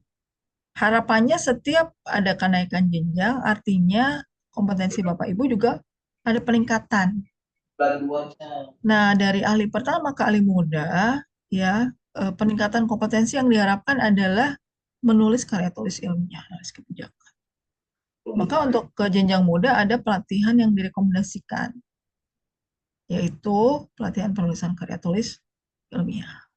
harapannya setiap ada kenaikan jenjang, artinya kompetensi Bapak Ibu juga ada peningkatan. Nah, dari ahli pertama ke ahli muda, ya, peningkatan kompetensi yang diharapkan adalah menulis karya tulis ilmiah, analis kebijakan. Maka untuk ke jenjang muda ada pelatihan yang direkomendasikan, yaitu pelatihan penulisan karya tulis ilmiah.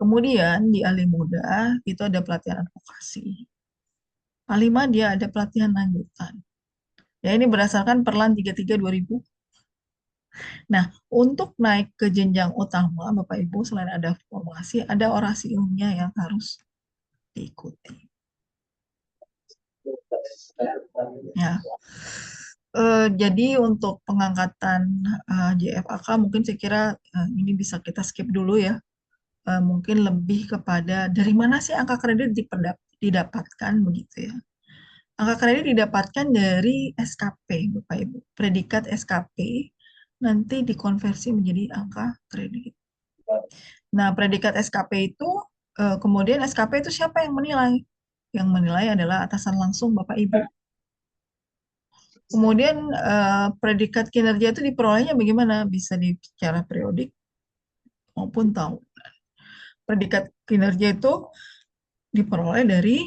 Kemudian di ahli muda itu ada pelatihan advokasi. Ahli dia ada pelatihan lanjutan. Ya, ini berdasarkan Perlan 33 2000. Nah, untuk naik ke jenjang utama, Bapak Ibu, selain ada formasi, ada orasi ilmiah yang harus diikuti. Ya. Jadi untuk pengangkatan JFAK mungkin saya kira ini bisa kita skip dulu ya. Mungkin lebih kepada dari mana sih angka kredit didapatkan begitu ya. Angka kredit didapatkan dari SKP, Bapak Ibu. Predikat SKP nanti dikonversi menjadi angka kredit. Nah, predikat SKP itu, kemudian SKP itu siapa yang menilai? Yang menilai adalah atasan langsung Bapak Ibu. Kemudian predikat kinerja itu diperolehnya bagaimana? Bisa secara periodik maupun tahunan. Predikat kinerja itu diperoleh dari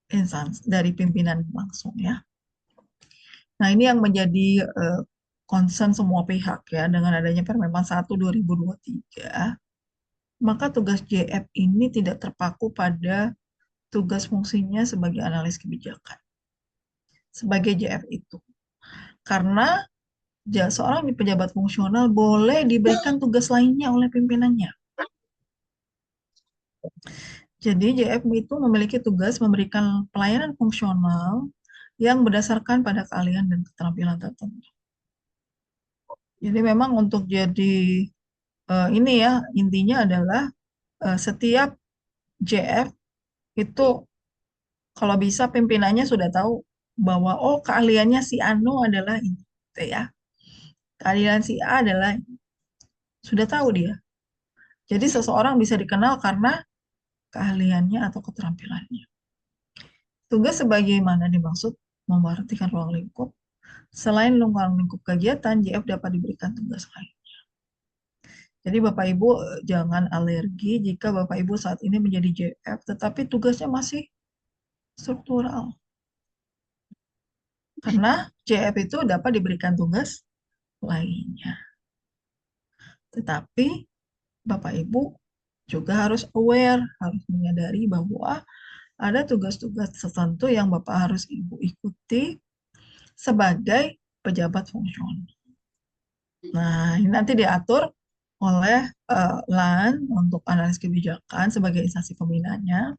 instansi, dari pimpinan langsung ya. Nah, ini yang menjadi concern semua pihak ya dengan adanya Permenpan 1 2023. Maka tugas JF ini tidak terpaku pada tugas fungsinya sebagai analis kebijakan. Sebagai JF itu. Karena seorang pejabat fungsional boleh diberikan tugas lainnya oleh pimpinannya. Jadi JF itu memiliki tugas memberikan pelayanan fungsional yang berdasarkan pada keahlian dan keterampilan tertentu. Jadi memang untuk jadi ini ya intinya adalah setiap JF itu kalau bisa pimpinannya sudah tahu bahwa oh keahliannya si Anu adalah ini, gitu ya. Keahlian si A adalah ini. Sudah tahu dia. Jadi seseorang bisa dikenal karena keahliannya atau keterampilannya. Tugas sebagaimana dimaksud memperhatikan ruang lingkup. Selain ruang lingkup kegiatan, JF dapat diberikan tugas lainnya. Jadi Bapak Ibu jangan alergi jika Bapak Ibu saat ini menjadi JF, tetapi tugasnya masih struktural. Karena JF itu dapat diberikan tugas lainnya. Tetapi Bapak Ibu juga harus aware, harus menyadari bahwa ada tugas-tugas tertentu yang Bapak harus Ibu ikuti sebagai pejabat fungsional. Nah, ini nanti diatur oleh LAN untuk analis kebijakan sebagai instansi pembinanya.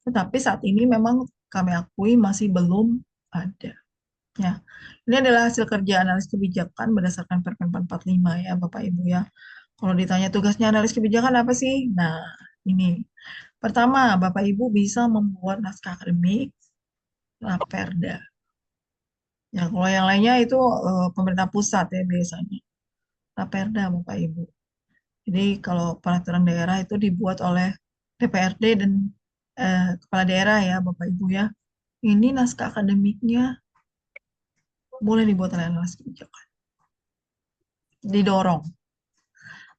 Tetapi saat ini memang kami akui masih belum ada. Ya. Ini adalah hasil kerja analis kebijakan berdasarkan Permen 45 ya Bapak Ibu ya. Kalau ditanya tugasnya analis kebijakan apa sih? Nah, ini. Pertama, Bapak Ibu bisa membuat naskah akademik, Raperda. Ya, kalau yang lainnya itu pemerintah pusat ya biasanya. Raperda Bapak Ibu. Jadi kalau peraturan daerah itu dibuat oleh DPRD dan kepala daerah ya Bapak Ibu ya. Ini naskah akademiknya boleh dibuat oleh analis kebijakan. Didorong.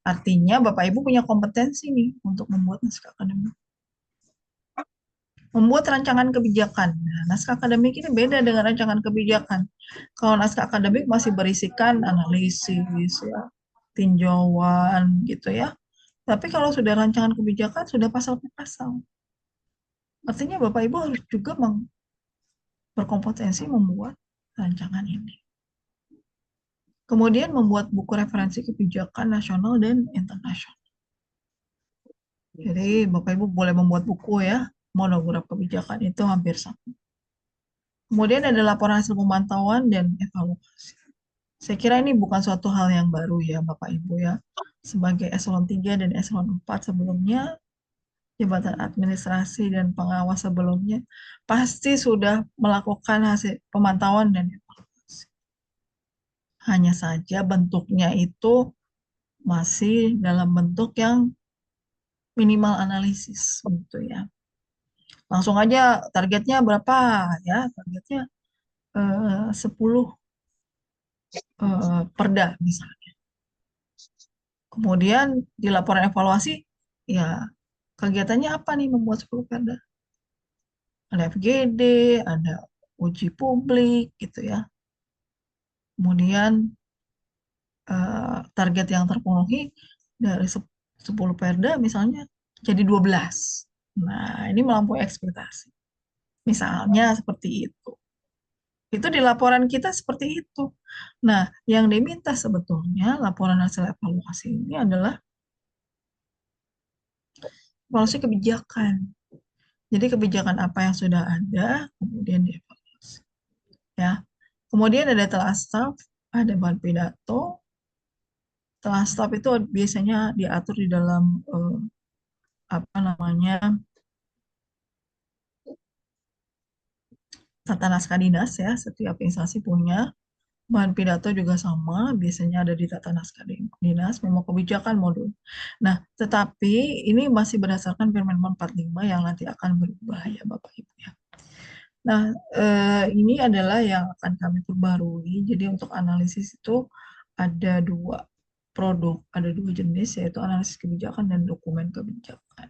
Artinya Bapak Ibu punya kompetensi nih untuk membuat naskah akademik. Membuat rancangan kebijakan. Nah, naskah akademik ini beda dengan rancangan kebijakan. Kalau naskah akademik masih berisikan analisis, ya, tinjauan, gitu ya. Tapi kalau sudah rancangan kebijakan, sudah pasal per pasal. Artinya Bapak Ibu harus juga berkompetensi membuat rancangan ini. Kemudian membuat buku referensi kebijakan nasional dan internasional. Jadi Bapak Ibu boleh membuat buku ya, monograf kebijakan itu hampir sama. Kemudian ada laporan hasil pemantauan dan evaluasi. Saya kira ini bukan suatu hal yang baru ya Bapak Ibu ya. Sebagai eselon 3 dan eselon 4 sebelumnya, jabatan administrasi dan pengawas sebelumnya, pasti sudah melakukan hasil pemantauan dan evaluasi. Hanya saja bentuknya itu masih dalam bentuk yang minimal analisis gitu ya. Langsung aja targetnya berapa ya? Targetnya 10 perda misalnya. Kemudian di laporan evaluasi, ya kegiatannya apa nih membuat 10 perda? Ada FGD, ada uji publik gitu ya. Kemudian target yang terpenuhi dari 10 perda misalnya jadi 12. Nah, ini melampaui ekspektasi. Misalnya seperti itu. Itu di laporan kita seperti itu. Nah, yang diminta sebetulnya laporan hasil evaluasi ini adalah evaluasi kebijakan. Jadi kebijakan apa yang sudah ada, kemudian dievaluasi. Ya. Kemudian ada telah staf, ada bahan pidato. Telah staf itu biasanya diatur di dalam apa namanya tata naskah dinas ya, setiap instansi punya. Bahan pidato juga sama, biasanya ada di tata naskah dinas, memo kebijakan modul. Nah, tetapi ini masih berdasarkan Permen 45 yang nanti akan berubah ya Bapak Ibu ya. Nah, ini adalah yang akan kami perbarui. Jadi untuk analisis itu ada 2 produk, ada 2 jenis, yaitu analisis kebijakan dan dokumen kebijakan.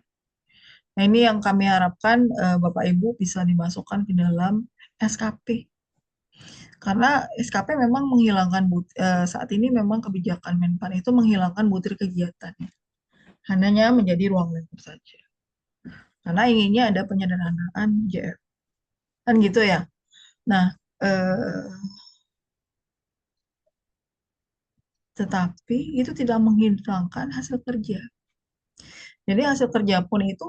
Nah, ini yang kami harapkan Bapak Ibu bisa dimasukkan ke dalam SKP. Karena SKP memang menghilangkan saat ini memang kebijakan Menpan itu menghilangkan butir kegiatan. Hanya menjadi ruang lingkup saja. Karena inginnya ada penyederhanaan JF. Kan gitu ya. Nah, tetapi itu tidak menghilangkan hasil kerja. Jadi hasil kerja pun itu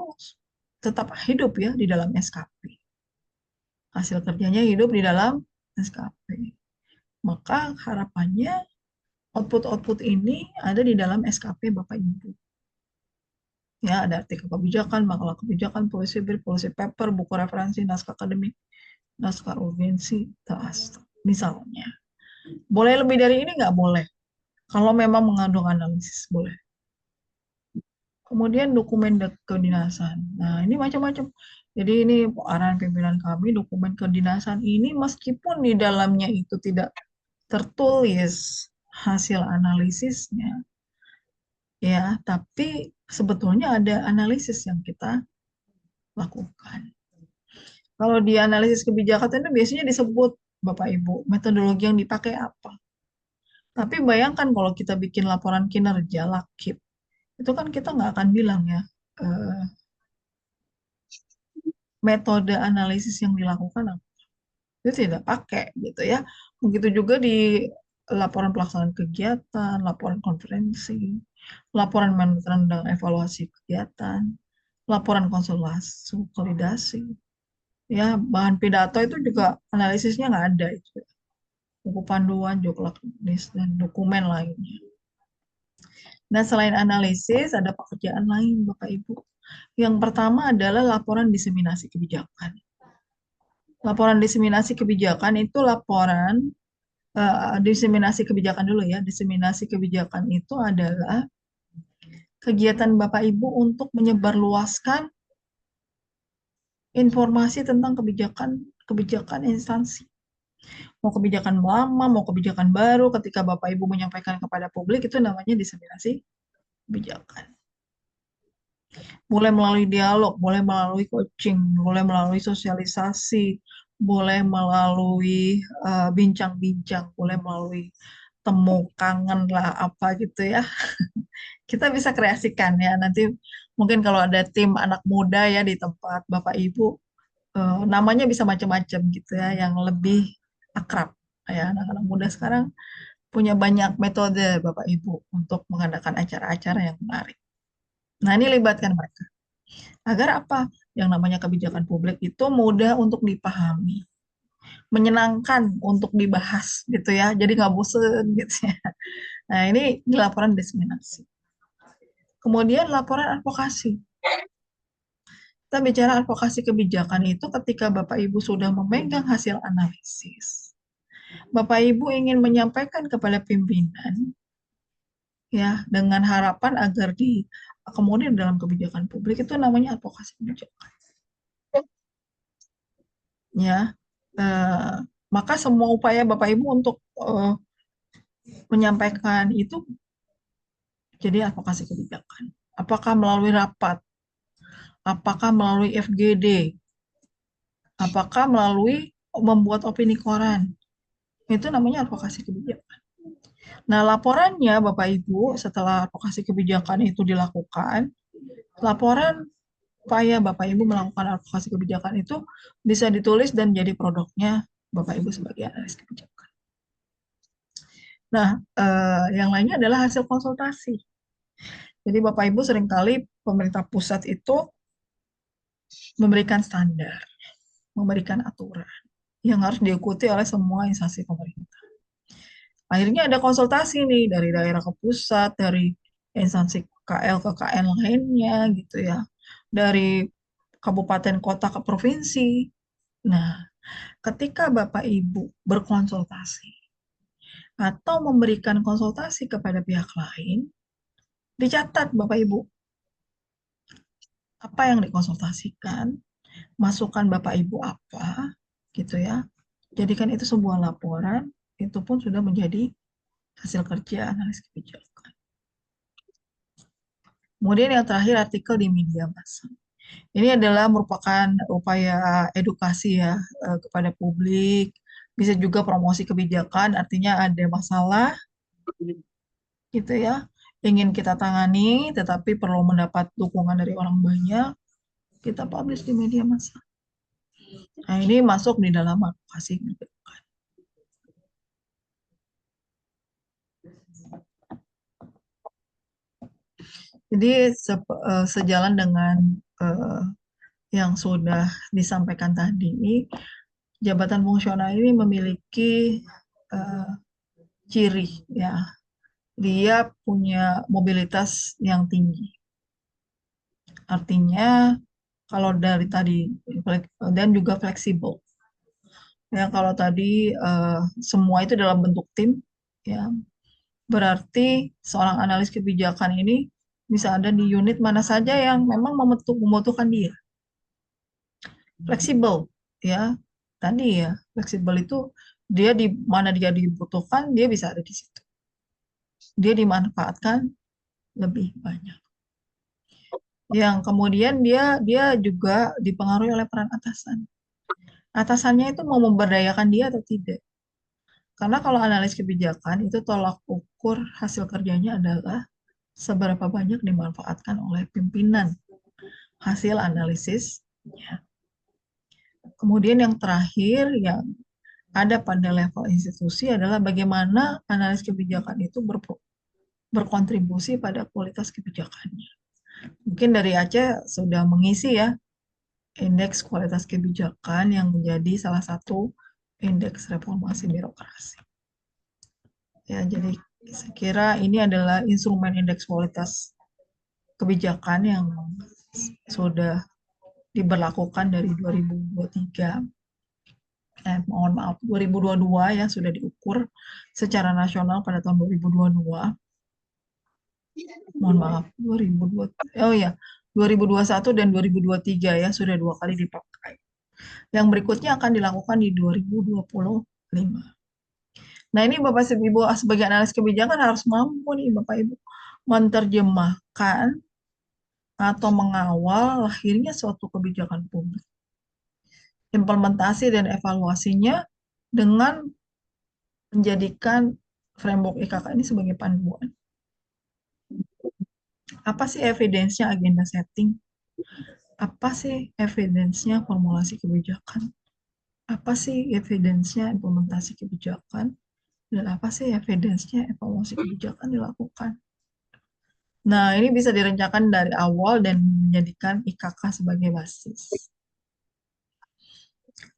tetap hidup ya di dalam SKP. Hasil kerjanya hidup di dalam SKP. Maka harapannya output-output ini ada di dalam SKP Bapak Ibu. Ya, ada artikel kebijakan, makalah kebijakan, policy brief, policy paper, buku referensi, naskah akademik, naskah urgensi, task, misalnya. Boleh lebih dari ini nggak boleh. Kalau memang mengandung analisis, boleh. Kemudian dokumen kedinasan. Nah, ini macam-macam. Jadi ini arahan pimpinan kami, dokumen kedinasan ini meskipun di dalamnya itu tidak tertulis hasil analisisnya, ya, tapi sebetulnya ada analisis yang kita lakukan. Kalau di analisis kebijakan itu biasanya disebut, Bapak Ibu, metodologi yang dipakai apa. Tapi bayangkan kalau kita bikin laporan kinerja, LAKIP, itu kan kita nggak akan bilang ya, metode analisis yang dilakukan apa. Itu tidak pakai gitu ya. Begitu juga di laporan pelaksanaan kegiatan, laporan konferensi, laporan manajemen dan evaluasi kegiatan, laporan konsolidasi, ya bahan pidato itu juga analisisnya nggak ada itu, buku panduan, joklat teknis dan dokumen lainnya. Nah, selain analisis ada pekerjaan lain Bapak Ibu. Yang pertama adalah laporan diseminasi kebijakan. Laporan diseminasi kebijakan itu laporan diseminasi kebijakan dulu ya. Diseminasi kebijakan itu adalah kegiatan Bapak Ibu untuk menyebarluaskan informasi tentang kebijakan instansi. Mau kebijakan lama, mau kebijakan baru, ketika Bapak Ibu menyampaikan kepada publik itu namanya diseminasi kebijakan. Boleh melalui dialog, boleh melalui coaching, boleh melalui sosialisasi, boleh melalui bincang-bincang, boleh melalui temu kangen lah apa gitu ya. Kita bisa kreasikan ya nanti mungkin kalau ada tim anak muda ya di tempat Bapak Ibu namanya bisa macam-macam gitu ya yang lebih akrab Ya, anak-anak muda sekarang punya banyak metode Bapak Ibu untuk mengadakan acara-acara yang menarik. Nah, ini libatkan mereka. Agar apa? Yang namanya kebijakan publik itu mudah untuk dipahami, menyenangkan untuk dibahas gitu ya. Jadi nggak bosen gitu ya. Nah, ini laporan diseminasi. Kemudian laporan advokasi. Kita bicara advokasi kebijakan itu ketika Bapak Ibu sudah memegang hasil analisis. Bapak Ibu ingin menyampaikan kepada pimpinan ya dengan harapan agar diakomodir dalam kebijakan publik, itu namanya advokasi kebijakan. Ya, maka semua upaya Bapak Ibu untuk menyampaikan itu jadi advokasi kebijakan. Apakah melalui rapat, apakah melalui FGD, apakah melalui membuat opini koran, itu namanya advokasi kebijakan. Nah, laporannya Bapak Ibu setelah advokasi kebijakan itu dilakukan, laporan upaya Bapak Ibu melakukan advokasi kebijakan itu bisa ditulis dan jadi produknya Bapak Ibu sebagai analis kebijakan. Nah, yang lainnya adalah hasil konsultasi. Jadi Bapak Ibu seringkali pemerintah pusat itu memberikan standar, memberikan aturan yang harus diikuti oleh semua instansi pemerintah. Akhirnya ada konsultasi nih dari daerah ke pusat, dari instansi KL ke KN lainnya gitu ya, dari kabupaten kota ke provinsi. Nah, ketika Bapak Ibu berkonsultasi atau memberikan konsultasi kepada pihak lain, dicatat Bapak Ibu apa yang dikonsultasikan, masukan Bapak Ibu apa, gitu ya. Jadikan itu sebuah laporan, itu pun sudah menjadi hasil kerja analis kebijakan. Kemudian yang terakhir artikel di media massa. Ini adalah merupakan upaya edukasi ya kepada publik, bisa juga promosi kebijakan, artinya ada masalah gitu ya, ingin kita tangani, tetapi perlu mendapat dukungan dari orang banyak, kita publish di media massa. Nah, ini masuk di dalam advokasi kebijakan. Jadi sejalan dengan yang sudah disampaikan tadi, jabatan fungsional ini memiliki ciri ya, dia punya mobilitas yang tinggi. Artinya kalau dari tadi dan juga fleksibel. Ya, kalau tadi semua itu dalam bentuk tim, ya berarti seorang analis kebijakan ini bisa ada di unit mana saja yang memang membutuhkan dia. Fleksibel, ya tadi ya fleksibel itu dia di mana dia dibutuhkan dia bisa ada di situ. Dia dimanfaatkan lebih banyak. Yang kemudian dia juga dipengaruhi oleh peran atasan. Atasannya itu mau memberdayakan dia atau tidak. Karena kalau analis kebijakan itu tolak ukur hasil kerjanya adalah seberapa banyak dimanfaatkan oleh pimpinan hasil analisisnya. Kemudian yang terakhir yang ada pada level institusi adalah bagaimana analis kebijakan itu berkontribusi pada kualitas kebijakannya. Mungkin dari Aceh sudah mengisi ya indeks kualitas kebijakan yang menjadi salah satu indeks reformasi birokrasi. Ya, jadi saya kira ini adalah instrumen indeks kualitas kebijakan yang sudah diberlakukan dari 2023. Mohon maaf, 2022 ya sudah diukur secara nasional pada tahun 2022. Mohon maaf, 2002. Oh ya, 2021 dan 2023 ya sudah 2 kali dipakai. Yang berikutnya akan dilakukan di 2025. Nah, ini Bapak Ibu sebagai analis kebijakan harus mampu nih Bapak Ibu menerjemahkan atau mengawal lahirnya suatu kebijakan publik. Implementasi dan evaluasinya dengan menjadikan framework IKK ini sebagai panduan. Apa sih evidence-nya agenda setting? Apa sih evidence-nya formulasi kebijakan? apa sih evidence-nya implementasi kebijakan dan apa sih evidence-nya evaluasi kebijakan dilakukan. Nah, ini bisa direncanakan dari awal dan menjadikan IKK sebagai basis.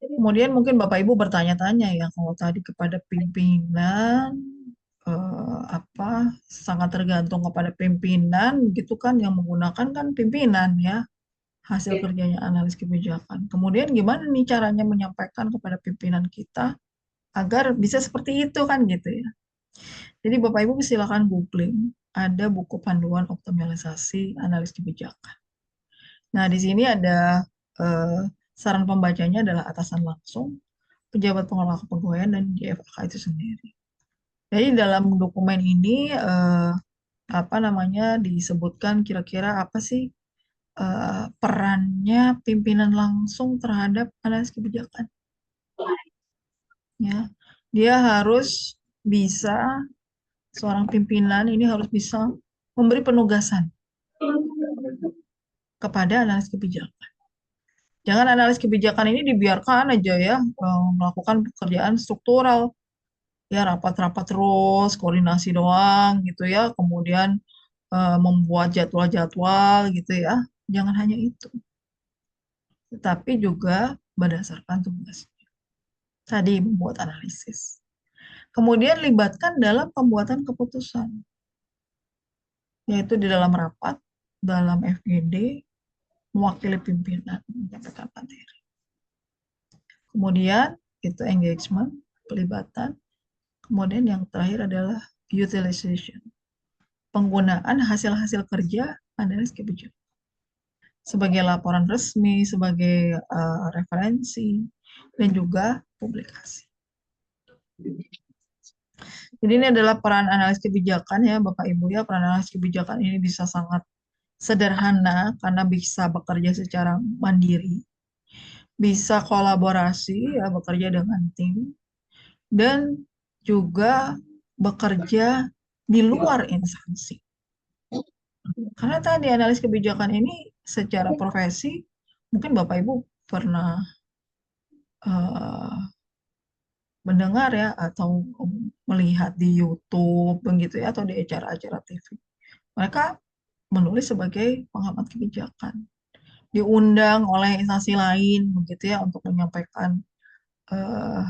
Kemudian mungkin Bapak Ibu bertanya-tanya ya, kalau tadi kepada pimpinan, sangat tergantung kepada pimpinan, gitu kan, yang menggunakan kan pimpinan ya, hasil kerjanya analis kebijakan. Kemudian gimana nih caranya menyampaikan kepada pimpinan kita agar bisa seperti itu kan gitu ya. Jadi Bapak Ibu silakan googling, ada buku panduan optimalisasi analis kebijakan. Nah, di sini ada saran pembacanya adalah atasan langsung, pejabat pengelola kepegawaian, dan JFK itu sendiri. Jadi dalam dokumen ini disebutkan kira-kira apa sih perannya pimpinan langsung terhadap analis kebijakan. Ya, dia harus bisa, seorang pimpinan ini harus bisa memberi penugasan kepada analis kebijakan. Jangan analis kebijakan ini dibiarkan aja ya melakukan pekerjaan struktural, ya rapat-rapat terus, koordinasi doang gitu ya, kemudian membuat jadwal-jadwal gitu ya. Jangan hanya itu, tetapi juga berdasarkan tugasnya. Tadi membuat analisis. Kemudian libatkan dalam pembuatan keputusan, yaitu di dalam rapat, dalam FGD, mewakili pimpinan, menyampaikan materi. Kemudian itu engagement, pelibatan. Kemudian yang terakhir adalah utilization, penggunaan hasil-hasil kerja analis kebijakan sebagai laporan resmi, sebagai referensi, dan juga publikasi. Jadi ini adalah peran analis kebijakan ya Bapak Ibu ya. Peran analis kebijakan ini bisa sangat sederhana karena bisa bekerja secara mandiri, bisa kolaborasi ya, bekerja dengan tim, dan juga bekerja di luar instansi. Karena tadi analis kebijakan ini secara profesi, mungkin Bapak Ibu pernah mendengar ya, atau melihat di YouTube begitu ya, atau di acara-acara TV. Mereka menulis sebagai pengamat kebijakan, diundang oleh instansi lain begitu ya untuk menyampaikan eh,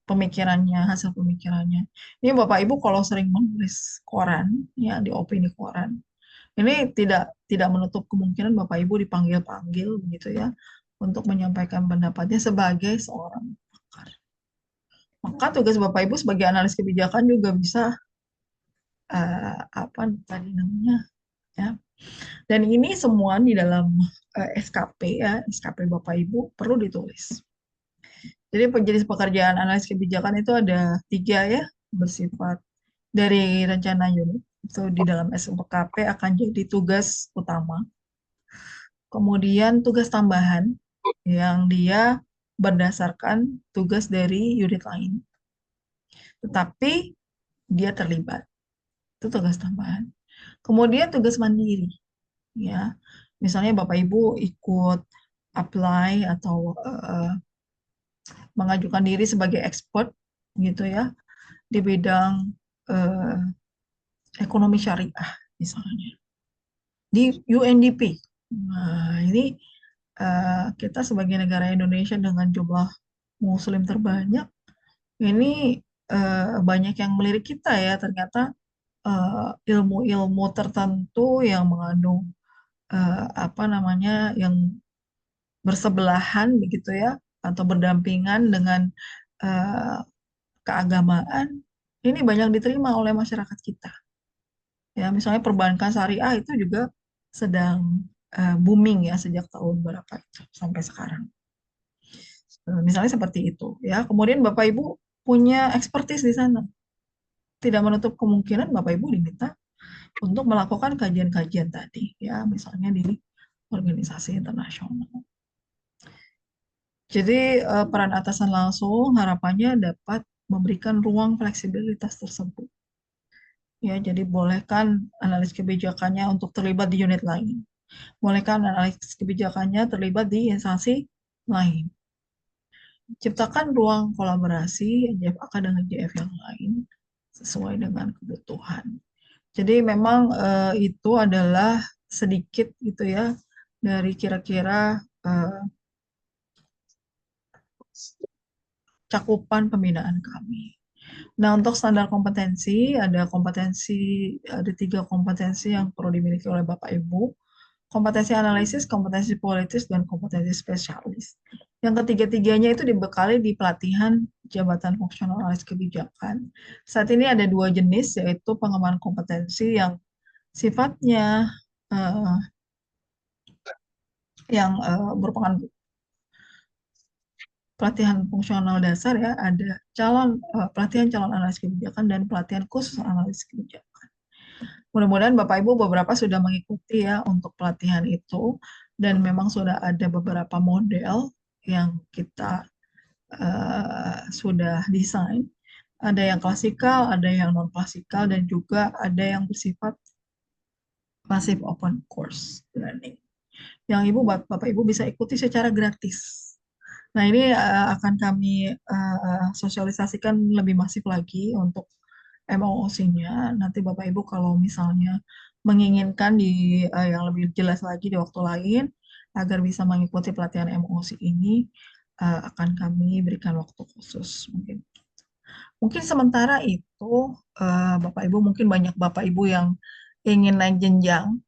pemikirannya, hasil pemikirannya. Ini Bapak Ibu kalau sering menulis koran ya, di opini koran, ini tidak menutup kemungkinan Bapak Ibu dipanggil-panggil begitu ya untuk menyampaikan pendapatnya sebagai seorang pakar. Maka tugas Bapak Ibu sebagai analis kebijakan juga bisa ya. Dan ini semua di dalam SKP ya, SKP Bapak Ibu perlu ditulis. Jadi jenis pekerjaan analis kebijakan itu ada 3 ya, bersifat dari rencana unit. Itu di dalam SKP akan jadi tugas utama. Kemudian tugas tambahan yang dia berdasarkan tugas dari unit lain. Tetapi dia terlibat. Itu tugas tambahan. Kemudian tugas mandiri. Ya. Misalnya Bapak Ibu ikut apply atau mengajukan diri sebagai expert gitu ya di bidang ekonomi syariah misalnya di UNDP. Nah, ini kita sebagai negara Indonesia dengan jumlah muslim terbanyak, ini banyak yang melirik kita ya, ternyata ilmu-ilmu tertentu yang mengandung yang bersebelahan begitu ya, atau berdampingan dengan keagamaan, ini banyak diterima oleh masyarakat kita. Ya, misalnya perbankan syariah itu juga sedang booming ya sejak tahun berapa itu sampai sekarang. Misalnya seperti itu ya. Kemudian Bapak Ibu punya expertise di sana. Tidak menutup kemungkinan Bapak Ibu diminta untuk melakukan kajian-kajian tadi ya, misalnya di organisasi internasional. Jadi peran atasan langsung harapannya dapat memberikan ruang fleksibilitas tersebut. Ya, jadi bolehkan analis kebijakannya untuk terlibat di unit lain. Bolehkan analis kebijakannya terlibat di instansi lain. ciptakan ruang kolaborasi JFAK dengan JF yang lain sesuai dengan kebutuhan. Jadi memang itu adalah sedikit gitu ya dari kira-kira cakupan pembinaan kami. Nah, untuk standar kompetensi, ada 3 kompetensi yang perlu dimiliki oleh Bapak Ibu. Kompetensi analisis, kompetensi politis, dan kompetensi spesialis. Yang ketiga-tiganya itu dibekali di pelatihan jabatan fungsional analis kebijakan. Saat ini ada 2 jenis, yaitu pengembangan kompetensi yang sifatnya uh, merupakan pelatihan fungsional dasar ya, ada pelatihan calon analis kebijakan dan pelatihan khusus analis kebijakan. Mudah-mudahan Bapak Ibu beberapa sudah mengikuti ya untuk pelatihan itu dan memang sudah ada beberapa model yang kita sudah desain. Ada yang klasikal, ada yang non klasikal dan juga ada yang bersifat massive open course learning. Yang Bapak Ibu bisa ikuti secara gratis. Nah, ini akan kami sosialisasikan lebih masif lagi untuk MOOC-nya. Nanti Bapak Ibu kalau misalnya menginginkan yang lebih jelas lagi di waktu lain, agar bisa mengikuti pelatihan MOOC ini, akan kami berikan waktu khusus. Mungkin sementara itu, Bapak Ibu, mungkin banyak Bapak Ibu yang ingin naik jenjang.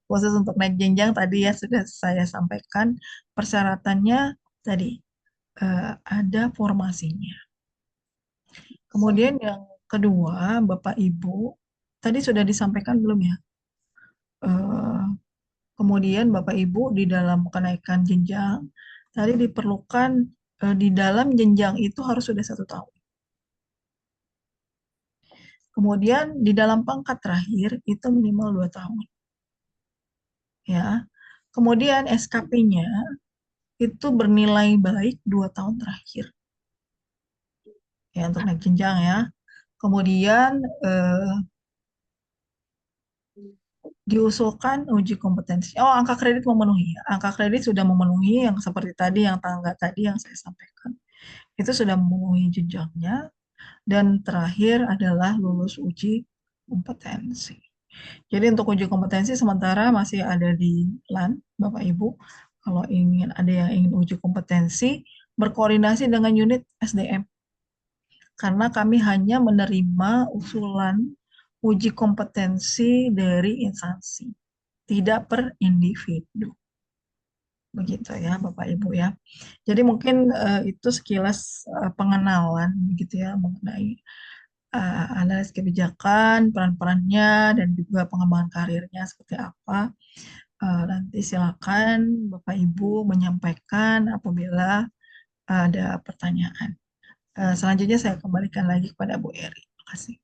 Khusus untuk naik jenjang tadi ya sudah saya sampaikan persyaratannya tadi ada formasinya. Kemudian yang kedua, Bapak Ibu, tadi sudah disampaikan belum ya? Kemudian Bapak Ibu di dalam kenaikan jenjang, tadi diperlukan di dalam jenjang itu harus sudah 1 tahun. Kemudian di dalam pangkat terakhir itu minimal 2 tahun. Ya. Kemudian SKP-nya itu bernilai baik 2 tahun terakhir. Ya, untuk naik jenjang ya. Kemudian diusulkan uji kompetensi. Oh, angka kredit memenuhi. Angka kredit sudah memenuhi yang seperti tadi, yang tangga tadi yang saya sampaikan. Itu sudah memenuhi jenjangnya. Dan terakhir adalah lulus uji kompetensi. Jadi untuk uji kompetensi sementara masih ada di LAN, Bapak Ibu. Kalau ada yang ingin uji kompetensi, berkoordinasi dengan unit SDM. Karena kami hanya menerima usulan uji kompetensi dari instansi, tidak per individu. Begitu ya Bapak Ibu ya. Jadi mungkin itu sekilas pengenalan begitu ya mengenai analis kebijakan, peran-perannya, dan juga pengembangan karirnya seperti apa. Nanti silakan Bapak Ibu menyampaikan apabila ada pertanyaan. Selanjutnya saya kembalikan lagi kepada Bu Eri. Terima kasih.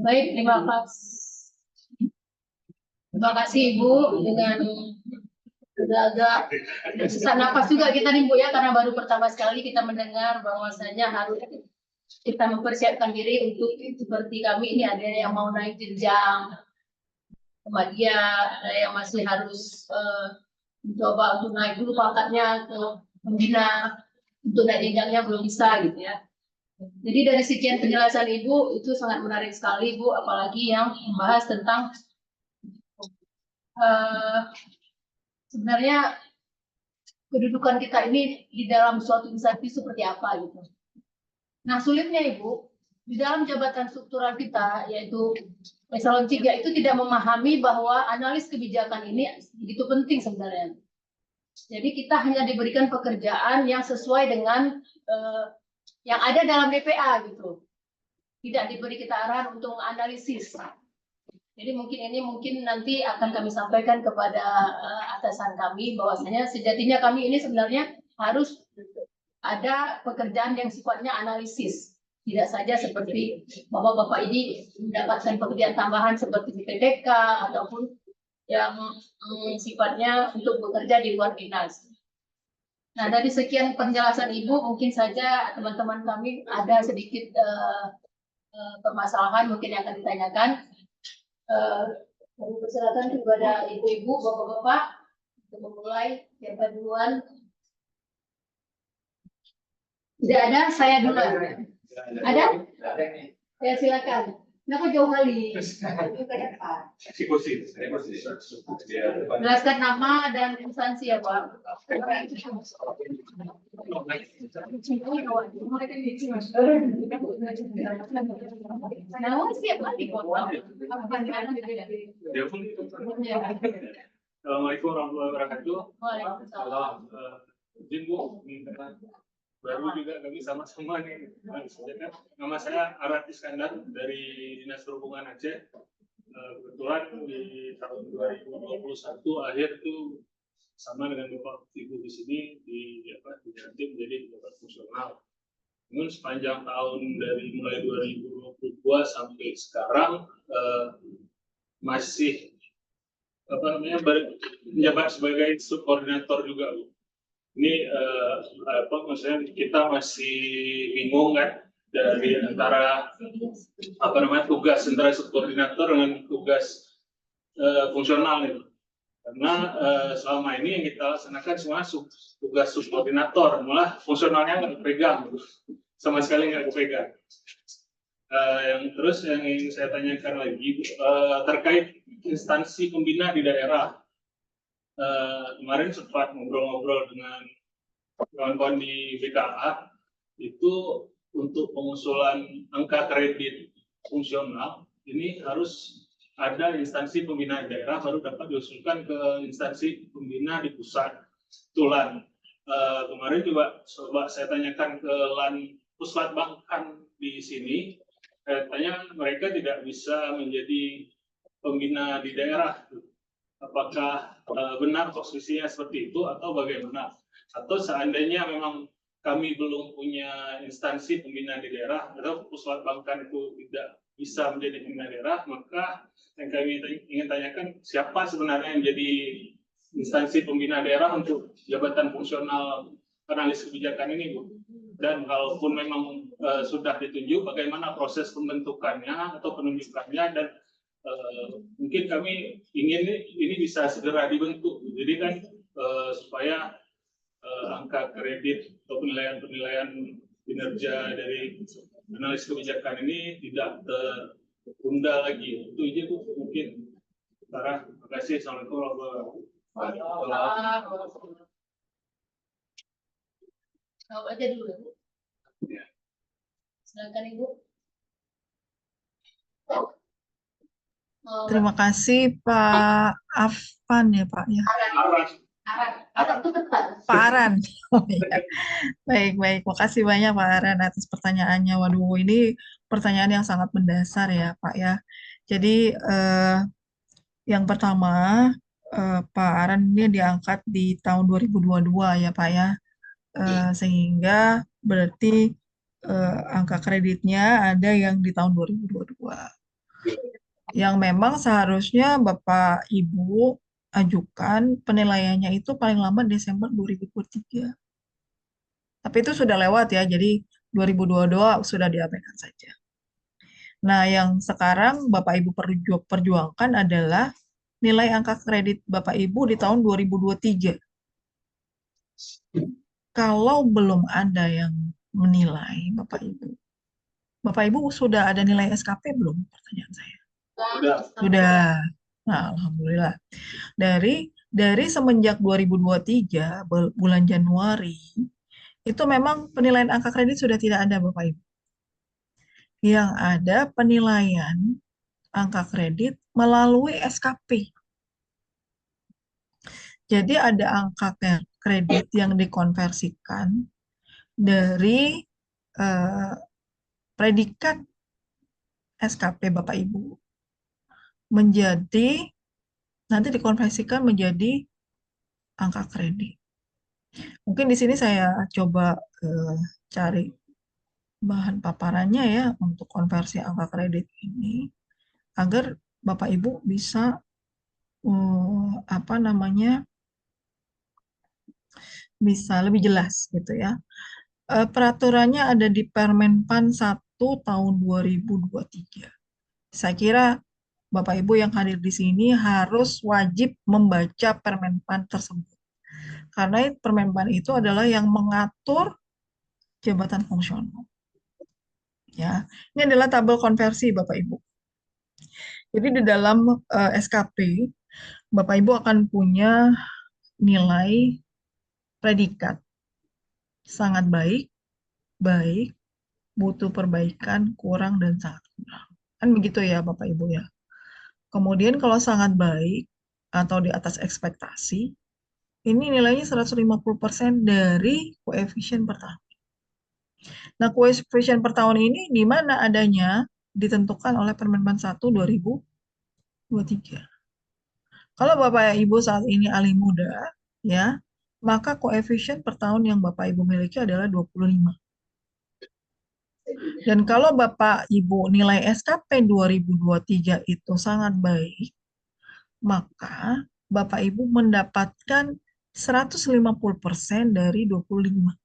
Baik, terima kasih. Terima kasih Ibu, dengan agak sesak napas juga kita nih Bu ya, karena baru pertama sekali kita mendengar bahwasanya harus kita mempersiapkan diri untuk seperti kami ini ada yang mau naik jenjang kemudian ada yang masih harus mencoba untuk naik dulu pangkatnya ke pembina, untuk naik jenjangnya belum bisa gitu ya. Jadi dari sekian penjelasan Ibu itu sangat menarik sekali Bu, apalagi yang membahas tentang sebenarnya kedudukan kita ini di dalam suatu instansi seperti apa gitu. Nah sulitnya Ibu, di dalam jabatan struktural kita yaitu eselon 3 itu tidak memahami bahwa analis kebijakan ini begitu penting sebenarnya. Jadi kita hanya diberikan pekerjaan yang sesuai dengan yang ada dalam DPA gitu. Tidak diberi kita arahan untuk analisis. Jadi mungkin nanti akan kami sampaikan kepada atasan kami bahwasanya sejatinya kami ini sebenarnya harus ada pekerjaan yang sifatnya analisis. Tidak saja seperti Bapak-bapak ini mendapatkan pekerjaan tambahan seperti di PPK ataupun yang sifatnya untuk bekerja di luar dinas. Nah, dari sekian penjelasan Ibu, mungkin saja teman-teman kami ada sedikit permasalahan mungkin yang akan ditanyakan. Kami persilakan kepada ibu-ibu, bapak-bapak untuk memulai. Siapa duluan? Tidak ada, saya duluan. Ada? Ya silakan. Kenapa jauh kali? Eksekusi. Jelaskan nama dan instansi ya Pak. Nama siapa di kota? Assalamualaikum warahmatullahi wabarakatuh. Waalaikumsalam. Izin Bu, baru juga kami sama-sama nih. Nama saya Arat Iskandar dari Dinas Perhubungan Aceh. Kebetulan di tahun 2021 akhir itu sama dengan Bapak Ibu di sini diganti menjadi pejabat fungsional. Namun sepanjang tahun dari mulai 2022 sampai sekarang masih menjabat sebagai subkoordinator juga, Bu. Ini maksudnya kita masih bingung kan dari antara tugas antara subkoordinator dengan tugas fungsional itu. Karena selama ini yang kita laksanakan semua tugas subkoordinator, malah fungsionalnya nggak dipegang, sama sekali nggak dipegang. Yang ingin saya tanyakan lagi terkait instansi pembina di daerah. Kemarin sempat ngobrol-ngobrol dengan kawan-kawan di BKA itu untuk pengusulan angka kredit fungsional ini harus ada instansi pembina daerah baru dapat diusulkan ke instansi pembina di pusat. Tulan kemarin coba saya tanyakan ke Puslat Bangkan di sini, katanya mereka tidak bisa menjadi pembina di daerah. Apakah benar posisinya seperti itu atau bagaimana? Atau seandainya memang kami belum punya instansi pembina di daerah atau Pusat Bangkan itu tidak bisa menjadi pembina daerah, maka yang kami ingin tanyakan siapa sebenarnya yang jadi instansi pembina daerah untuk jabatan fungsional analis kebijakan ini, Bu? Dan kalaupun memang sudah ditunjuk, bagaimana proses pembentukannya atau penunjukannya, dan mungkin kami ingin ini bisa segera dibentuk, jadi kan supaya angka kredit atau penilaian kinerja dari analis kebijakan ini tidak tertunda lagi. Itu aja Bu, mungkin. Sarah, terima kasih. Assalamualaikum warahmatullahi wabarakatuh. Jawab aja dulu ya Bu. Silakan Ibu. Terima kasih Pak Afan ya Pak ya. Pak Aran. Oh, iya. Baik. Makasih banyak Pak Aran atas pertanyaannya. Waduh, ini pertanyaan yang sangat mendasar ya Pak ya. Jadi yang pertama Pak Aran ini diangkat di tahun 2022 ya Pak ya. Sehingga berarti angka kreditnya ada yang di tahun 2022. Yang memang seharusnya Bapak Ibu ajukan penilaiannya itu paling lambat Desember 2023. Tapi itu sudah lewat ya, jadi 2022 sudah diabaikan saja. Nah, yang sekarang Bapak Ibu perjuangkan adalah nilai angka kredit Bapak Ibu di tahun 2023. Kalau belum ada yang menilai Bapak Ibu sudah ada nilai SKP belum? Pertanyaan saya. Sudah. Nah, alhamdulillah. Dari semenjak 2023 bulan Januari itu memang penilaian angka kredit sudah tidak ada Bapak Ibu. Yang ada penilaian angka kredit melalui SKP. Jadi ada angka kredit yang dikonversikan dari predikat SKP Bapak Ibu menjadi nanti dikonversikan menjadi angka kredit. Mungkin di sini saya coba cari bahan paparannya ya untuk konversi angka kredit ini agar Bapak Ibu bisa bisa lebih jelas gitu ya. Peraturannya ada di Permenpan 1 tahun 2023. Saya kira Bapak Ibu yang hadir di sini harus wajib membaca Permenpan tersebut. Karena Permenpan itu adalah yang mengatur jabatan fungsional. Ya, ini adalah tabel konversi Bapak Ibu. Jadi di dalam SKP, Bapak Ibu akan punya nilai predikat sangat baik, baik, butuh perbaikan, kurang, dan sangat kurang. Kan begitu ya Bapak Ibu ya. Kemudian kalau sangat baik atau di atas ekspektasi, ini nilainya 150% dari koefisien per tahun. Nah, koefisien per tahun ini di mana adanya ditentukan oleh Permenpan 1 2023. Kalau Bapak Ibu saat ini ahli muda, ya, maka koefisien per tahun yang Bapak Ibu miliki adalah 25. Dan kalau Bapak Ibu nilai SKP 2023 itu sangat baik, maka Bapak Ibu mendapatkan 150% dari 25.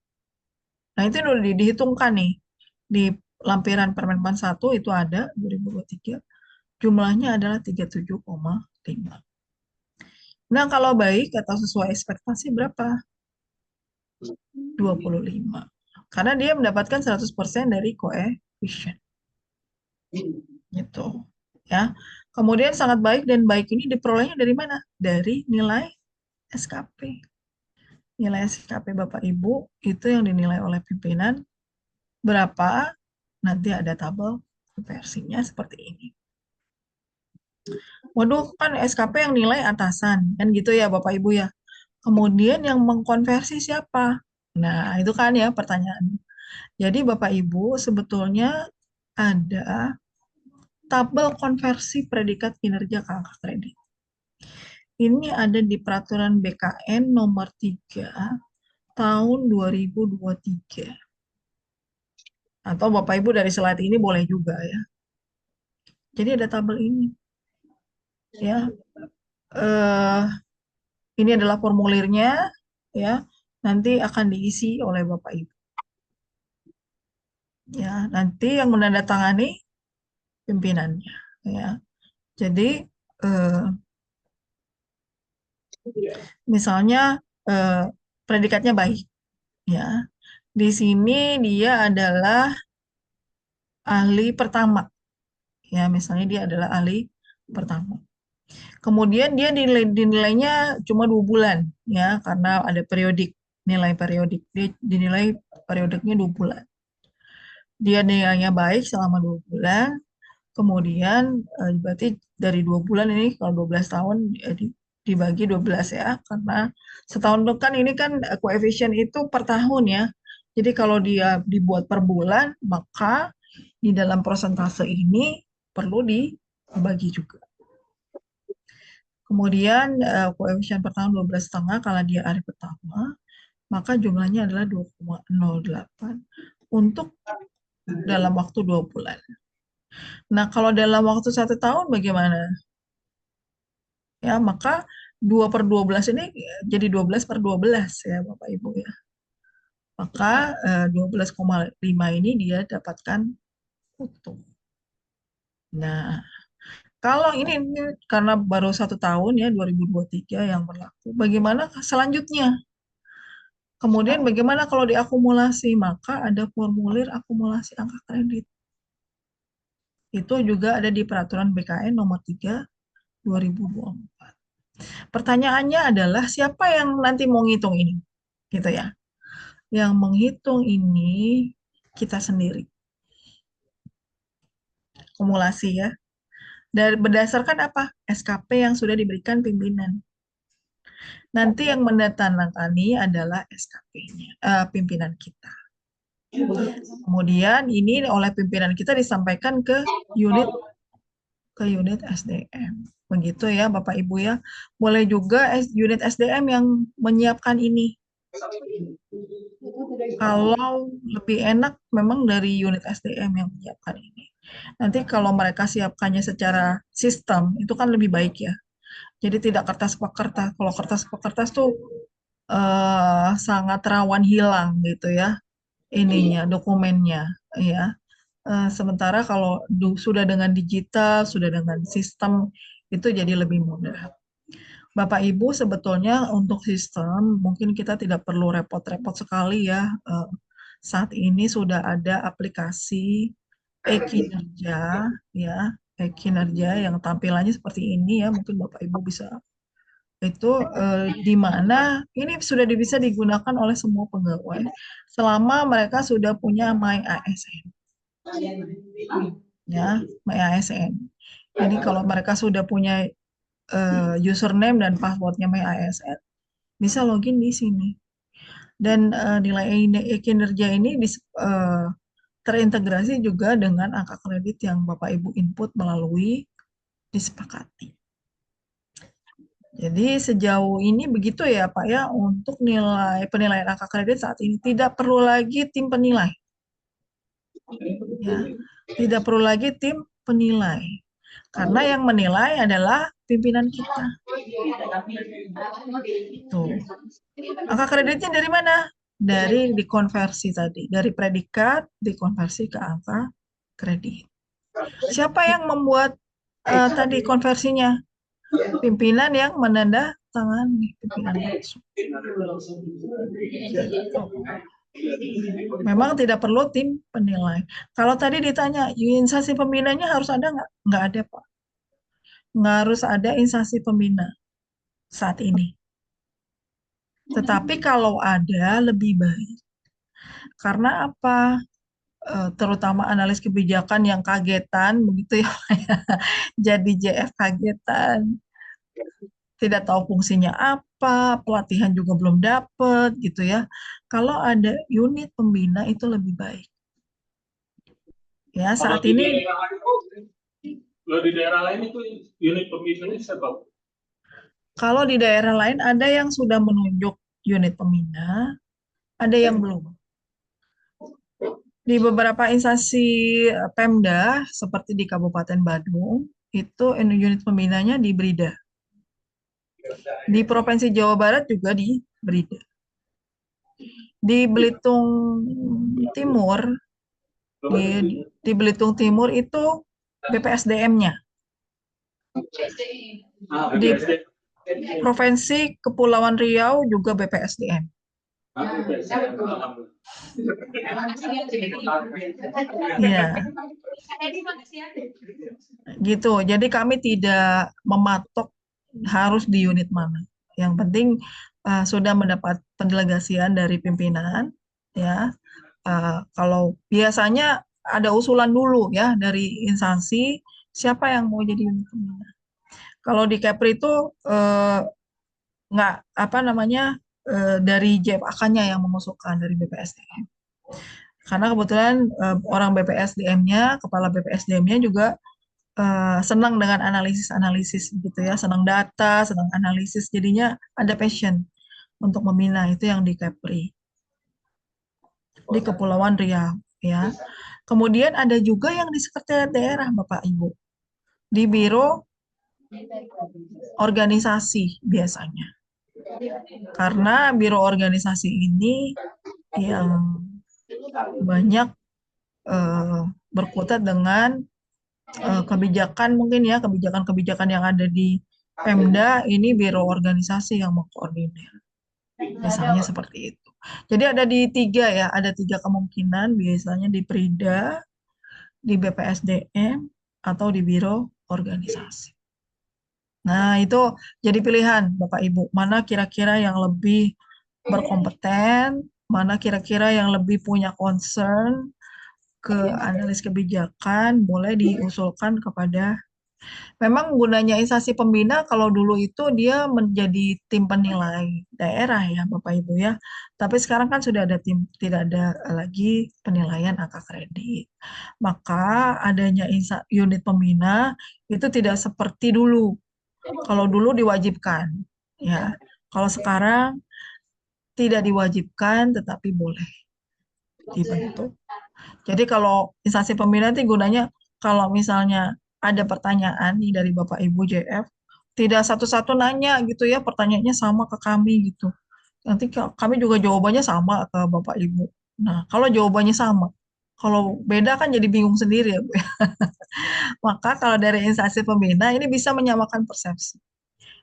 Nah, itu udah dihitungkan nih. Di lampiran Permenpan 1 itu ada 2023, jumlahnya adalah 37,5. Nah, kalau baik atau sesuai ekspektasi berapa? 25. Karena dia mendapatkan 100% dari koefisien. Gitu. Ya. Kemudian sangat baik dan baik ini diperolehnya dari mana? Dari nilai SKP. Nilai SKP Bapak Ibu itu yang dinilai oleh pimpinan berapa? Nanti ada tabel konversinya seperti ini. Waduh, kan SKP yang nilai atasan, kan gitu ya Bapak Ibu ya. Kemudian yang mengkonversi siapa? Nah, itu kan ya pertanyaan. Jadi Bapak Ibu sebetulnya ada tabel konversi predikat kinerja kakak kredit. Ini ada di peraturan BKN nomor 3 tahun 2023. Atau Bapak Ibu dari slide ini boleh juga ya. Jadi ada tabel ini. Ya. Ini adalah formulirnya ya. Nanti akan diisi oleh Bapak Ibu. Ya, nanti yang menandatangani pimpinannya ya. Jadi misalnya predikatnya baik ya. Di sini dia adalah ahli pertama. Ya, misalnya dia adalah ahli pertama. Kemudian dia dinilainya cuma 2 bulan ya, karena ada periodik, nilai periodik. Dia dinilai periodiknya 2 bulan. Dia nilainya baik selama 2 bulan. Kemudian berarti dari 2 bulan ini kalau 12 tahun dibagi 12 ya, karena setahun itu kan ini kan koefisien itu per tahun ya. Jadi kalau dia dibuat per bulan, maka di dalam persentase ini perlu dibagi juga. Kemudian koefisien per tahun 12,5 kalau dia hari pertama, maka jumlahnya adalah 2,08 untuk dalam waktu 2 bulan. Nah, kalau dalam waktu 1 tahun bagaimana? Ya, maka 2/12 ini jadi 12/12 ya Bapak Ibu ya. Maka 12,5 ini dia dapatkan utuh. Nah, kalau ini karena baru 1 tahun ya 2023 yang berlaku, bagaimana selanjutnya? Kemudian bagaimana kalau diakumulasi? Maka ada formulir akumulasi angka kredit. Itu juga ada di peraturan BKN nomor 3 2024. Pertanyaannya adalah siapa yang nanti mau ngitung ini? Gitu ya. Yang menghitung ini kita sendiri. Akumulasi ya. Dan berdasarkan apa? SKP yang sudah diberikan pimpinan. Nanti yang mendatangani adalah SKP-nya, pimpinan kita. Kemudian ini oleh pimpinan kita disampaikan ke unit SDM. Begitu ya Bapak Ibu ya. Boleh juga unit SDM yang menyiapkan ini. Kalau lebih enak memang dari unit SDM yang menyiapkan ini. Nanti kalau mereka siapkannya secara sistem, itu kan lebih baik ya. Jadi tidak kertas per kertas. Kalau kertas per kertas tuh sangat rawan hilang gitu ya. Ininya, dokumennya ya. Sementara kalau sudah dengan digital, sudah dengan sistem, itu jadi lebih mudah. Bapak Ibu, sebetulnya untuk sistem mungkin kita tidak perlu repot-repot sekali ya. Saat ini sudah ada aplikasi e-kinerja ya, e-kinerja yang tampilannya seperti ini ya. Mungkin Bapak Ibu bisa itu di mana ini sudah bisa digunakan oleh semua pegawai selama mereka sudah punya My ASN ya, My ASN. Jadi kalau mereka sudah punya username dan passwordnya My ASN, bisa login di sini. Dan nilai kinerja ini terintegrasi juga dengan angka kredit yang Bapak Ibu input melalui disepakati. Jadi sejauh ini begitu ya Pak ya untuk penilaian angka kredit saat ini tidak perlu lagi tim penilai. Ya, tidak perlu lagi tim penilai. Karena yang menilai adalah pimpinan kita. Tuh. Angka kreditnya dari mana? Dari dikonversi tadi, dari predikat dikonversi ke angka kredit. Siapa yang membuat tadi konversinya? Pimpinan yang menandatangani, pimpinan langsung. Memang tidak perlu tim penilai. Kalau tadi ditanya, instansi pembinanya harus ada nggak? Nggak ada, Pak. Nggak harus ada instansi pembina saat ini. Tetapi kalau ada, lebih baik. Karena apa? Terutama analis kebijakan yang kagetan, begitu ya, jadi JF kagetan. Tidak tahu fungsinya apa, pelatihan juga belum dapat gitu ya. Kalau ada unit pembina itu lebih baik. Ya, saat ini Kalau di daerah lain itu unit pembinanya siapa? kalau di daerah lain ada yang sudah menunjuk unit pembina, ada yang belum. Di beberapa instansi Pemda seperti di Kabupaten Badung itu unit pembinanya di Brida. Di Provinsi Jawa Barat juga di Brida. Di Belitung Timur, di Belitung Timur itu BPSDM-nya. Di Provinsi Kepulauan Riau juga BPSDM. Iya, gitu. Jadi kami tidak mematok harus di unit mana. Yang penting sudah mendapat pendelegasian dari pimpinan, ya. Kalau biasanya ada usulan dulu ya dari instansi siapa yang mau jadi unit pembina. Kalau di Kepri itu nggak apa namanya dari JFAK-nya yang mengusulkan dari BPSDM. Karena kebetulan orang BPSDM-nya, kepala BPSDM-nya juga senang dengan analisis-analisis gitu ya, senang data, senang analisis, jadinya ada passion untuk membina itu yang di Kepri, di Kepulauan Riau ya. Kemudian ada juga yang di sekretariat daerah Bapak Ibu, di biro organisasi biasanya. Karena biro organisasi ini yang banyak berkutat dengan kebijakan mungkin ya, kebijakan-kebijakan yang ada di Pemda, ini biro organisasi yang mengkoordinir. Misalnya seperti itu. Jadi ada di tiga ya, ada tiga kemungkinan, biasanya di Prida, di BPSDM, atau di biro organisasi. Nah, itu jadi pilihan Bapak Ibu, mana kira-kira yang lebih berkompeten, mana kira-kira yang lebih punya concern ke analis kebijakan, boleh diusulkan kepada. Memang gunanya instansi pembina kalau dulu itu dia menjadi tim penilai daerah ya Bapak Ibu ya. Tapi sekarang kan sudah ada tim, tidak ada lagi penilaian angka kredit. Maka adanya unit pembina itu tidak seperti dulu. Kalau dulu diwajibkan ya. Kalau sekarang tidak diwajibkan tetapi boleh dibentuk. Jadi kalau instansi pembina itu gunanya kalau misalnya ada pertanyaan nih dari Bapak Ibu JF, tidak satu-satu nanya gitu ya, pertanyaannya sama ke kami gitu. Nanti kami juga jawabannya sama ke Bapak Ibu. Nah, kalau jawabannya sama, Kalau beda kan jadi bingung sendiri ya, Bu. Maka kalau dari instansi pembina ini bisa menyamakan persepsi.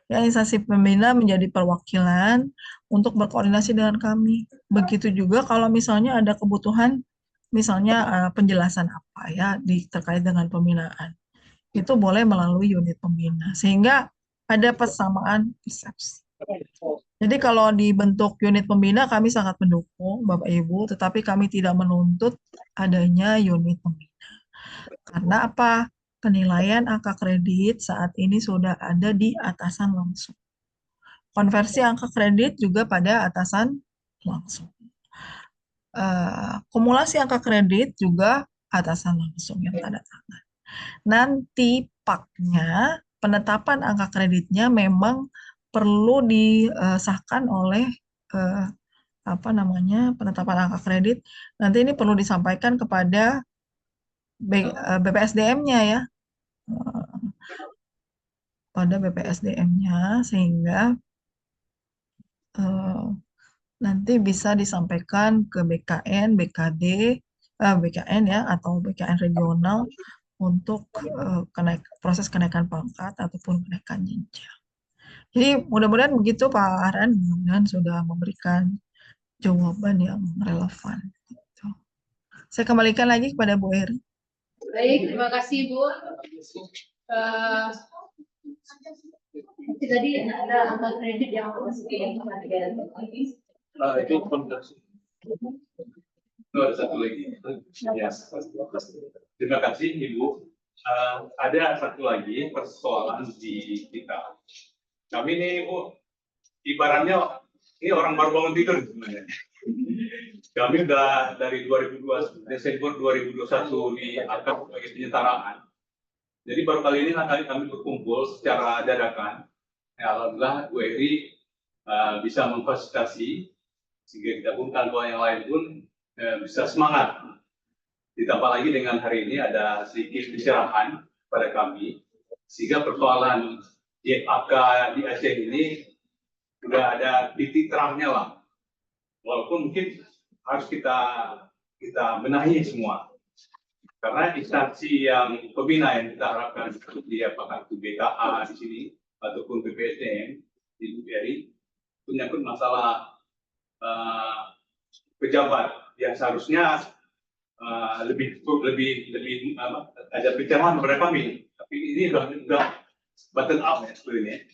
Ya, instansi pembina menjadi perwakilan untuk berkoordinasi dengan kami. Begitu juga kalau misalnya ada kebutuhan, misalnya penjelasan apa ya terkait dengan pembinaan. Itu boleh melalui unit pembina. Sehingga ada persamaan persepsi. Jadi kalau dibentuk unit pembina, kami sangat mendukung Bapak Ibu, tetapi kami tidak menuntut adanya unit pembina. Karena apa? Penilaian angka kredit saat ini sudah ada di atasan langsung. Konversi angka kredit juga pada atasan langsung. Kumulasi angka kredit juga atasan langsung yang tanda tangan. Nanti paknya penetapan angka kreditnya memang perlu disahkan oleh penetapan angka kredit. Nanti ini perlu disampaikan kepada BPSDM-nya ya, pada BPSDM-nya sehingga nanti bisa disampaikan ke BKN, BKN ya atau BKN regional untuk proses kenaikan pangkat ataupun kenaikan jenjang. Jadi mudah-mudahan begitu Pak Aran, mudah-mudahan sudah memberikan jawaban yang relevan. Gitu. Saya kembalikan lagi kepada Bu Eri. Baik, terima kasih Bu. Tadi ada angka kredit yang masih Itu konversi. Itu ada satu lagi. Ya. Terima kasih Ibu. Ada satu lagi persoalan di kita. Kami ini Bu, ibaratnya ini orang baru bangun tidur sebenarnya. Kami sudah dari Desember 2021 diangkat sebagai penyetaraan. Jadi baru kali ini kami berkumpul secara dadakan. Ya, alhamdulillah Bu Eri bisa memfasilitasi sehingga digabungkan bahwa yang lain pun bisa semangat. Ditambah lagi dengan hari ini ada sedikit pencerahan pada kami sehingga persoalan JFK di Aceh ini sudah ada titik terangnya lah. Walaupun mungkin harus kita benahi semua. Karena instansi yang pembina yang kita harapkan seperti apakah itu BKA di sini ataupun BPSDM di BRI menyangkut masalah pejabat yang seharusnya lebih ada pencerahan kepada kami. Tapi ini sudah button up ya sebenarnya.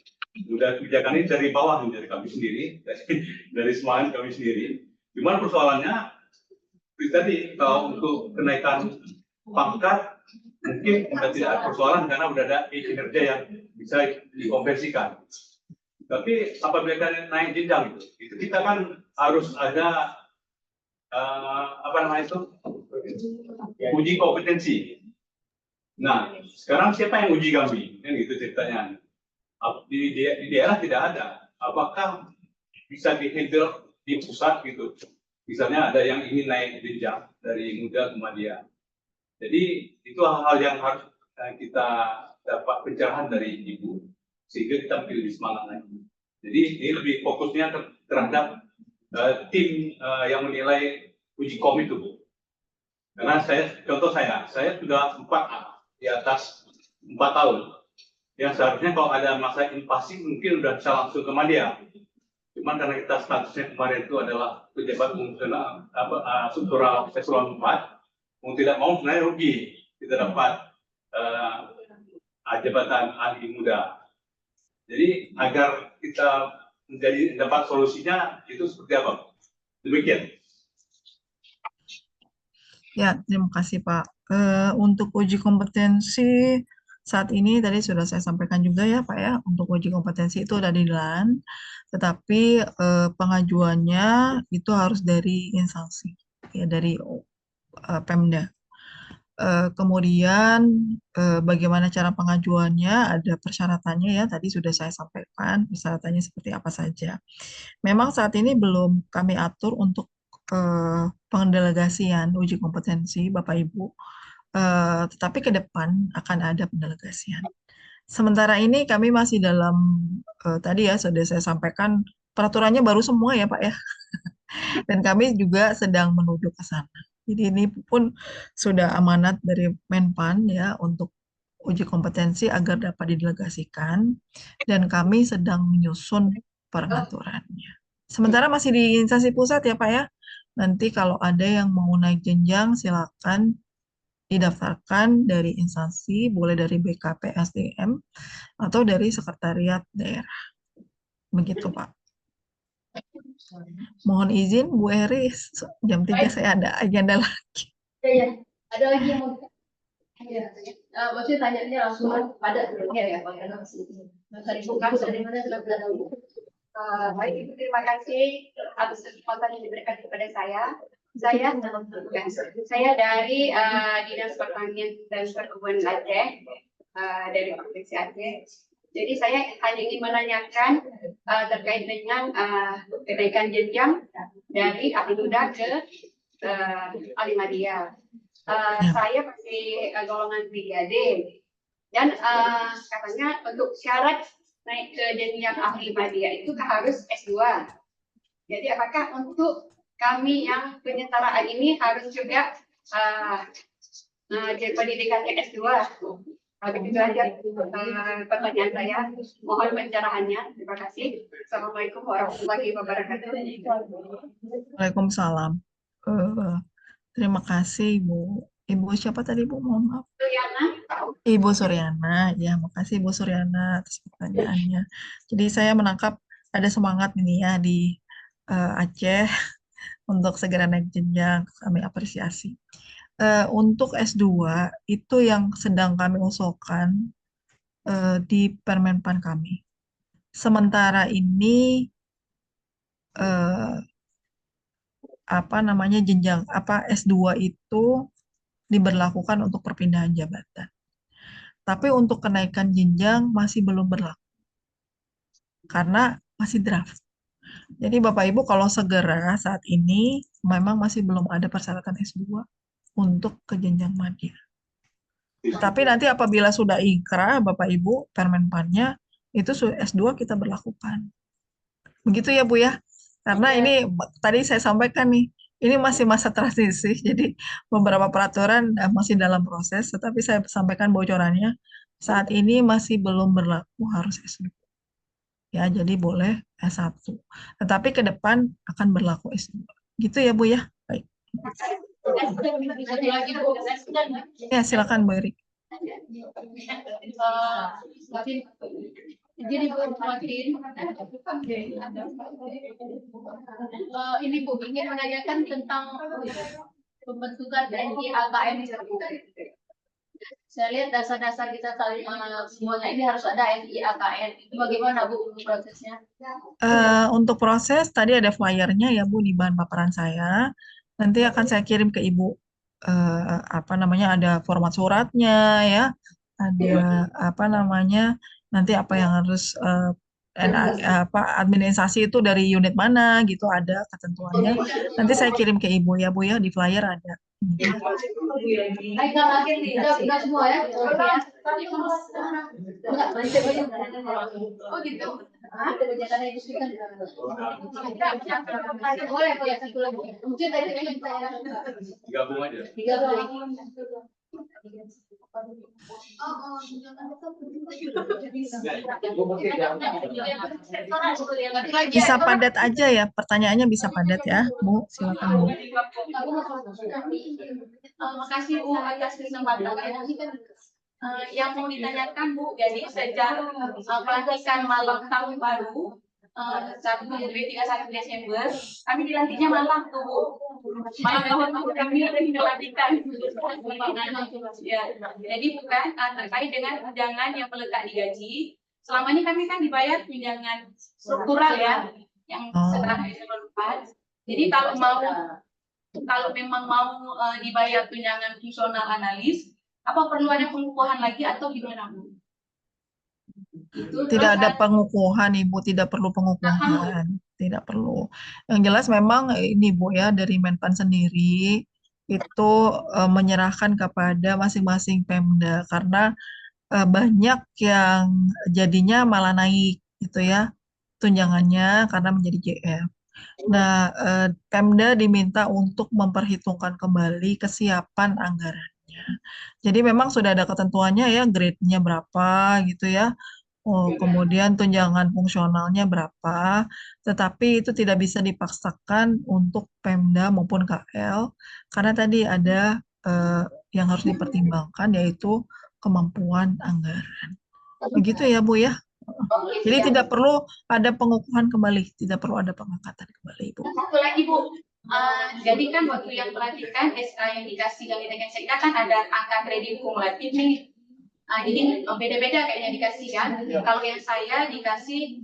Sudah kebijakan ini dari bawah dari kami sendiri, dari semangat kami sendiri. Cuman persoalannya tadi kalau untuk kenaikan pangkat mungkin sudah tidak ada persoalan karena sudah ada kinerja yang bisa dikonversikan. Tapi apabila kita naik jenjang itu kita kan harus ada uji kompetensi. Nah, sekarang siapa yang uji kami? Kan gitu ceritanya. Di daerah tidak ada. Apakah bisa dihandle di pusat gitu? Misalnya ada yang ingin naik jenjang dari muda ke media. Jadi itu hal-hal yang harus kita dapat pencerahan dari Ibu sehingga kita lebih semangat lagi. Jadi ini lebih fokusnya terhadap tim yang menilai uji kom itu, Bu. Karena contoh saya sudah 4 di atas 4 tahun. Yang seharusnya kalau ada masa invasi mungkin sudah bisa langsung ke media. Cuman karena kita statusnya kemarin itu adalah pejabat fungsional struktural eselon 4, mau tidak mau sebenarnya rugi kita dapat jabatan ahli muda. Jadi agar kita dapat solusinya itu seperti apa? Demikian. Ya, terima kasih Pak. Untuk uji kompetensi saat ini tadi sudah saya sampaikan juga ya Pak ya, untuk uji kompetensi itu ada di LAN, tetapi pengajuannya itu harus dari instansi, ya dari Pemda. Kemudian bagaimana cara pengajuannya, ada persyaratannya ya, tadi sudah saya sampaikan persyaratannya seperti apa saja. Memang saat ini belum kami atur untuk pendelegasian uji kompetensi Bapak Ibu, tetapi ke depan akan ada pendelegasian. Sementara ini kami masih dalam, tadi ya sudah saya sampaikan, peraturannya baru semua ya Pak ya, dan kami juga sedang menuju ke sana. Jadi ini pun sudah amanat dari Menpan ya untuk uji kompetensi agar dapat didelegasikan dan kami sedang menyusun peraturannya. Sementara masih di instansi pusat ya Pak ya. Nanti kalau ada yang mau naik jenjang silakan didaftarkan dari instansi, boleh dari BKP SDM atau dari sekretariat daerah. Begitu Pak. Mohon izin Bu Eri, jam 3 Baik. saya ada agenda lagi. Ya. Ada lagi yang mau ya. Maksudnya tanyanya langsung pada sebelumnya ya, Pak. Dari buka dari mana sudah tahu. Baik, Ibu, terima kasih atas kesempatan yang diberikan kepada saya. Saya dari Dinas Pertanian dan Perkebunan Aceh, dari Provinsi Aceh. Jadi saya hanya ingin menanyakan terkait dengan kenaikan jenjang dari Abduda ke Alimadia. Saya masih golongan 3D dan katanya untuk syarat naik ke jenjang Alimadia itu harus S2. Jadi apakah untuk kami yang penyetaraan ini harus juga pendidikannya S2? Begitu aja pertanyaan saya. Mohon pencerahannya. Terima kasih. Assalamualaikum warahmatullahi wabarakatuh. Waalaikumsalam. Terima kasih Bu. Ibu siapa tadi Bu? Mohon maaf. Suryana. Ibu Suryana, ya makasih Ibu Suryana atas pertanyaannya. Jadi saya menangkap ada semangat ini ya di Aceh untuk segera naik jenjang, kami apresiasi. Untuk S2 itu yang sedang kami usulkan di Permenpan kami. Sementara ini jenjang S2 itu diberlakukan untuk perpindahan jabatan. Tapi untuk kenaikan jenjang masih belum berlaku. Karena masih draft. Jadi Bapak Ibu kalau segera saat ini memang masih belum ada persyaratan S2 untuk ke jenjang madya. Tapi nanti apabila sudah inkrah Bapak Ibu Permenpannya itu S2 kita berlakukan. Begitu ya Bu ya. Karena ini tadi saya sampaikan nih, ini masih masa transisi, jadi beberapa peraturan masih dalam proses, tetapi saya sampaikan bocorannya, saat ini masih belum berlaku harus S2. Ya, jadi boleh S1. Tetapi ke depan akan berlaku S2. Gitu ya Bu ya. Baik. Ya, silakan Bu Eri. Jadi Bu ini Bu ingin menanyakan tentang pembentukan TNI AKN. Saya lihat dasar-dasar kita semuanya ini harus ada NI AKN. Itu bagaimana Bu prosesnya? Untuk proses tadi ada flyernya ya Bu di bahan paparan saya. Nanti akan saya kirim ke Ibu ada format suratnya ya. Ada nanti apa yang harus administrasi itu dari unit mana gitu ada ketentuannya. Nanti saya kirim ke Ibu ya Bu ya di flyer ada. Enggak semua ya? Oh gitu. Boleh ya satu lagi. Mungkin tadi Gabung aja. Bisa padat aja ya, pertanyaannya bisa padat ya, Bu. Silakan Bu. Makasih Bu atas kesempatannya. Yang mau ditanyakan Bu, jadi sejak pelantikan malam tahun baru 31 Desember, kami dilantiknya malam tuh Bu. Malam tahun kami dilantikan. Ya, jadi bukan terkait dengan tunjangan yang melekat di gaji. Selama ini kami kan dibayar tunjangan struktural ya, yang sekarang eselon 4. Jadi kalau memang mau dibayar tunjangan fungsional analis, apa perlu ada pengukuhan lagi atau gimana Bu? Tidak ada pengukuhan Ibu, tidak perlu pengukuhan, tidak perlu. Yang jelas memang ini Bu ya dari Menpan sendiri itu menyerahkan kepada masing-masing Pemda karena banyak yang jadinya malah naik gitu ya tunjangannya karena menjadi JF. Nah, Pemda diminta untuk memperhitungkan kembali kesiapan anggarannya. Jadi memang sudah ada ketentuannya ya, grade-nya berapa gitu ya. Oh, kemudian tunjangan fungsionalnya berapa, tetapi itu tidak bisa dipaksakan untuk Pemda maupun KL, karena tadi ada yang harus dipertimbangkan yaitu kemampuan anggaran. Begitu ya Bu ya. Oke, Jadi siap. tidak perlu ada pengukuhan kembali, tidak perlu ada pengangkatan kembali, Bu. Satu lagi Bu, jadi kan waktu yang pelatihan SK yang dikasih dari Teknik Sekda kan ada angka kredit kumulatif nih. Jadi beda-beda kayaknya dikasih kan. Kalau yang saya dikasih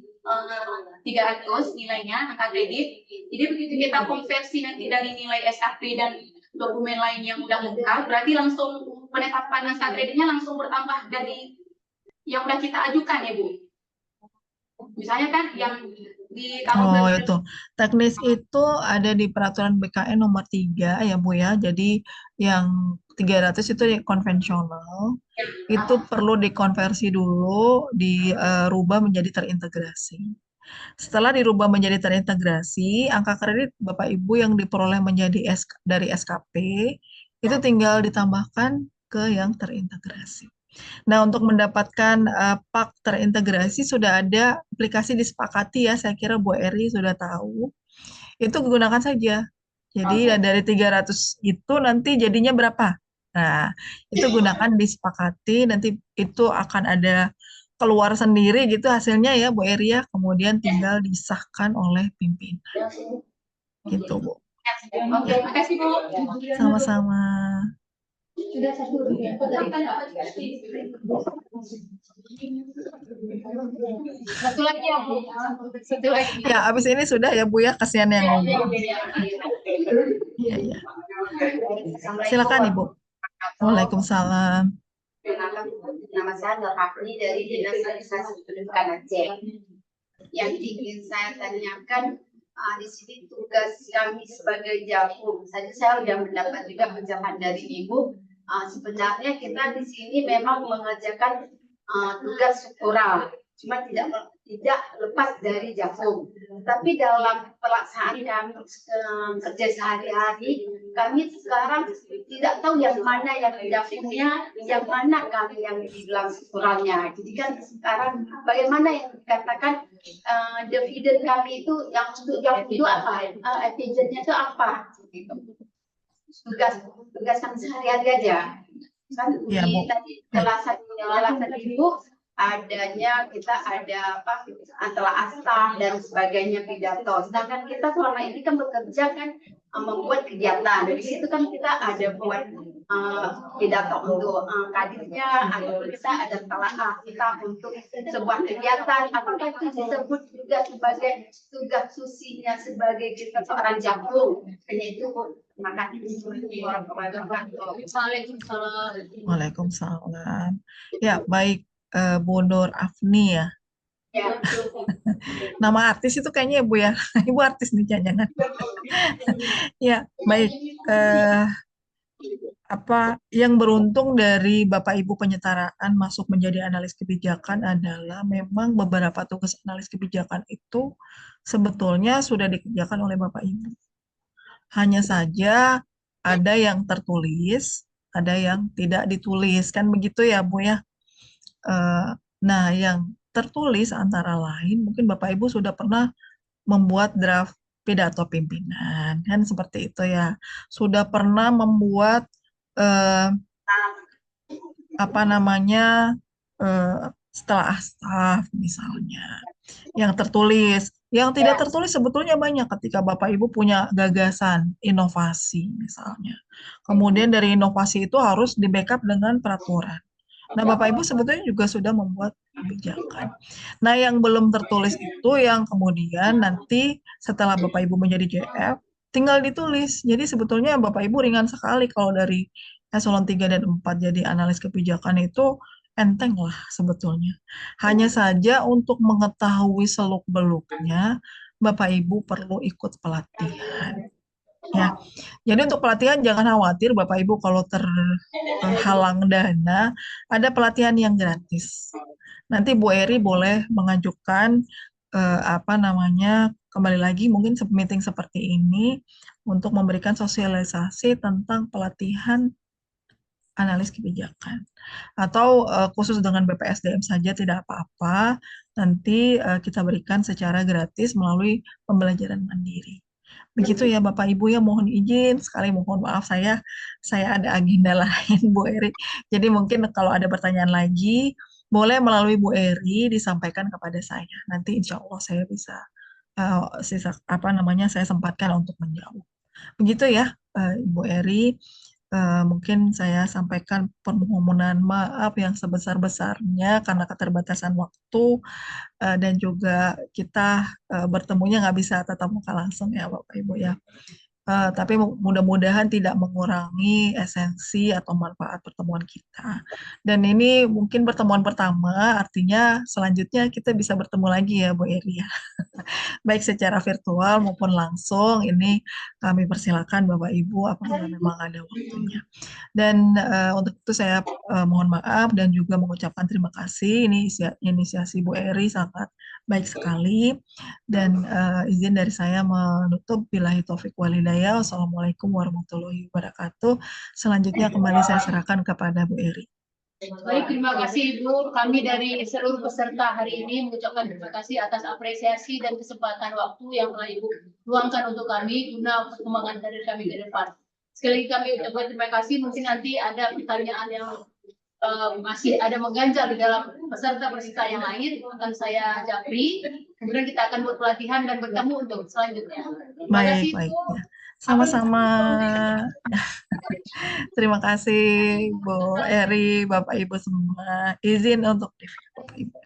300 nilainya angka kredit. Jadi begitu kita konversi nanti dari nilai SAP dan dokumen lain yang udah lengkap, berarti langsung penetapan angka kreditnya langsung bertambah dari yang udah kita ajukan ya Bu. Misalnya kan yang di Oh, tahun itu. Teknis itu ada di peraturan BKN nomor 3 ya, Bu ya. Jadi yang 300 itu yang konvensional. Itu perlu dikonversi dulu, dirubah menjadi terintegrasi. Setelah dirubah menjadi terintegrasi, angka kredit Bapak Ibu yang diperoleh menjadi dari SKP, itu tinggal ditambahkan ke yang terintegrasi. Nah, untuk mendapatkan PAK terintegrasi sudah ada aplikasi disepakati ya, saya kira Bu Eri sudah tahu. Itu gunakan saja. Jadi dari 300 itu nanti jadinya berapa? Nah, itu gunakan disepakati, nanti itu akan ada keluar sendiri gitu hasilnya ya Bu Eri ya, kemudian tinggal disahkan oleh pimpinan. Gitu Bu. Oke, makasih Bu. Sama-sama. Sudah satu. Satu lagi ya Bu. Satu lagi. Ya, habis ini sudah ya Bu ya, kasihan yang ngomong. Iya, iya. Silakan Ibu. Waalaikumsalam. Nama saya Nur Hafni dari Dinas Administrasi Pendidikan Aceh. Yang ingin saya tanyakan di sini tugas kami sebagai jagung. Tadi saya sudah mendapat juga pencerahan dari Ibu. Sebenarnya kita di sini memang mengerjakan tugas struktural, cuma tidak lepas dari jagung. Tapi dalam pelaksanaan kami kerja sehari-hari, kami sekarang tidak tahu yang mana yang jagungnya, yang mana kami yang dibilang strukturalnya. Jadi kan sekarang bagaimana yang dikatakan dividen kami itu yang untuk jagung itu apa? Efisiennya itu apa? Gitu. Tugas kami sehari-hari aja. Kan Ya, Bu. tadi jelasan Ibu adanya kita ada apa antara astah dan sebagainya pidato. Sedangkan kita selama ini kan bekerja kan membuat kegiatan. Dari situ kan kita ada buat pidato untuk kadirnya, atau kita ada telaah kita untuk sebuah kegiatan. Apakah itu disebut juga sebagai tugas susinya sebagai kita seorang jagung? Hanya itu. Terima kasih. Waalaikumsalam. Ya, baik. Bu Nur Afni ya. Ya. Nama artis itu kayaknya Ibu ya. Ibu artis nih jangan. Ya, baik. Apa yang beruntung dari Bapak Ibu penyetaraan masuk menjadi analis kebijakan adalah memang beberapa tugas analis kebijakan itu sebetulnya sudah dikerjakan oleh Bapak Ibu. Hanya saja ada yang tertulis, ada yang tidak ditulis. Kan begitu ya Bu ya. Nah, yang tertulis antara lain mungkin Bapak Ibu sudah pernah membuat draft pidato pimpinan, kan seperti itu ya. Sudah pernah membuat apa namanya setelah staff misalnya. Yang tertulis, yang tidak tertulis sebetulnya banyak ketika Bapak Ibu punya gagasan inovasi misalnya. Kemudian dari inovasi itu harus di-backup dengan peraturan. Nah, Bapak Ibu sebetulnya juga sudah membuat kebijakan. Nah, yang belum tertulis itu yang kemudian nanti setelah Bapak Ibu menjadi JF, tinggal ditulis. Jadi sebetulnya Bapak Ibu ringan sekali kalau dari eselon 3 dan 4 jadi analis kebijakan itu enteng lah sebetulnya. Hanya saja untuk mengetahui seluk-beluknya, Bapak Ibu perlu ikut pelatihan. Ya, jadi untuk pelatihan jangan khawatir Bapak Ibu kalau terhalang dana, ada pelatihan yang gratis. Nanti Bu Eri boleh mengajukan apa namanya kembali lagi mungkin meeting seperti ini untuk memberikan sosialisasi tentang pelatihan analis kebijakan. Atau khusus dengan BPSDM saja tidak apa-apa, nanti kita berikan secara gratis melalui pembelajaran mandiri. Begitu ya Bapak Ibu ya, mohon izin sekali, mohon maaf saya ada agenda lain Bu Eri. Jadi mungkin kalau ada pertanyaan lagi boleh melalui Bu Eri disampaikan kepada saya. Nanti insya Allah saya bisa saya sempatkan untuk menjawab. Begitu ya Ibu Eri. Mungkin saya sampaikan permohonan maaf yang sebesar-besarnya karena keterbatasan waktu dan juga kita bertemunya nggak bisa tatap muka langsung ya Bapak Ibu ya. Tapi mudah-mudahan tidak mengurangi esensi atau manfaat pertemuan kita. Dan ini mungkin pertemuan pertama, artinya selanjutnya kita bisa bertemu lagi ya Bu Eri ya. Baik secara virtual maupun langsung, ini kami persilakan Bapak Ibu apabila memang ada waktunya. Dan untuk itu saya mohon maaf dan juga mengucapkan terima kasih. Ini inisiasi Bu Eri sangat baik sekali. Dan izin dari saya menutup. Billahi taufik walhidayah. Wassalamualaikum warahmatullahi wabarakatuh. Selanjutnya kembali saya serahkan kepada Bu Eri. Baik, terima kasih Ibu. Kami dari seluruh peserta hari ini mengucapkan terima kasih atas apresiasi dan kesempatan waktu yang telah Ibu luangkan untuk kami guna perkembangan karir kami ke depan. Sekali lagi kami ucapkan terima kasih. Mungkin nanti ada pertanyaan yang masih ada mengganjal di dalam peserta-peserta yang lain akan saya japri. Kemudian kita akan buat pelatihan dan bertemu untuk selanjutnya. Terima kasih, Baik, Bu. ya. Sama-sama. Terima kasih Bu Eri, Bapak Ibu semua. Izin untuk review Bapak Ibu.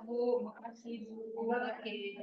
Bu, makasih Bu. Oke.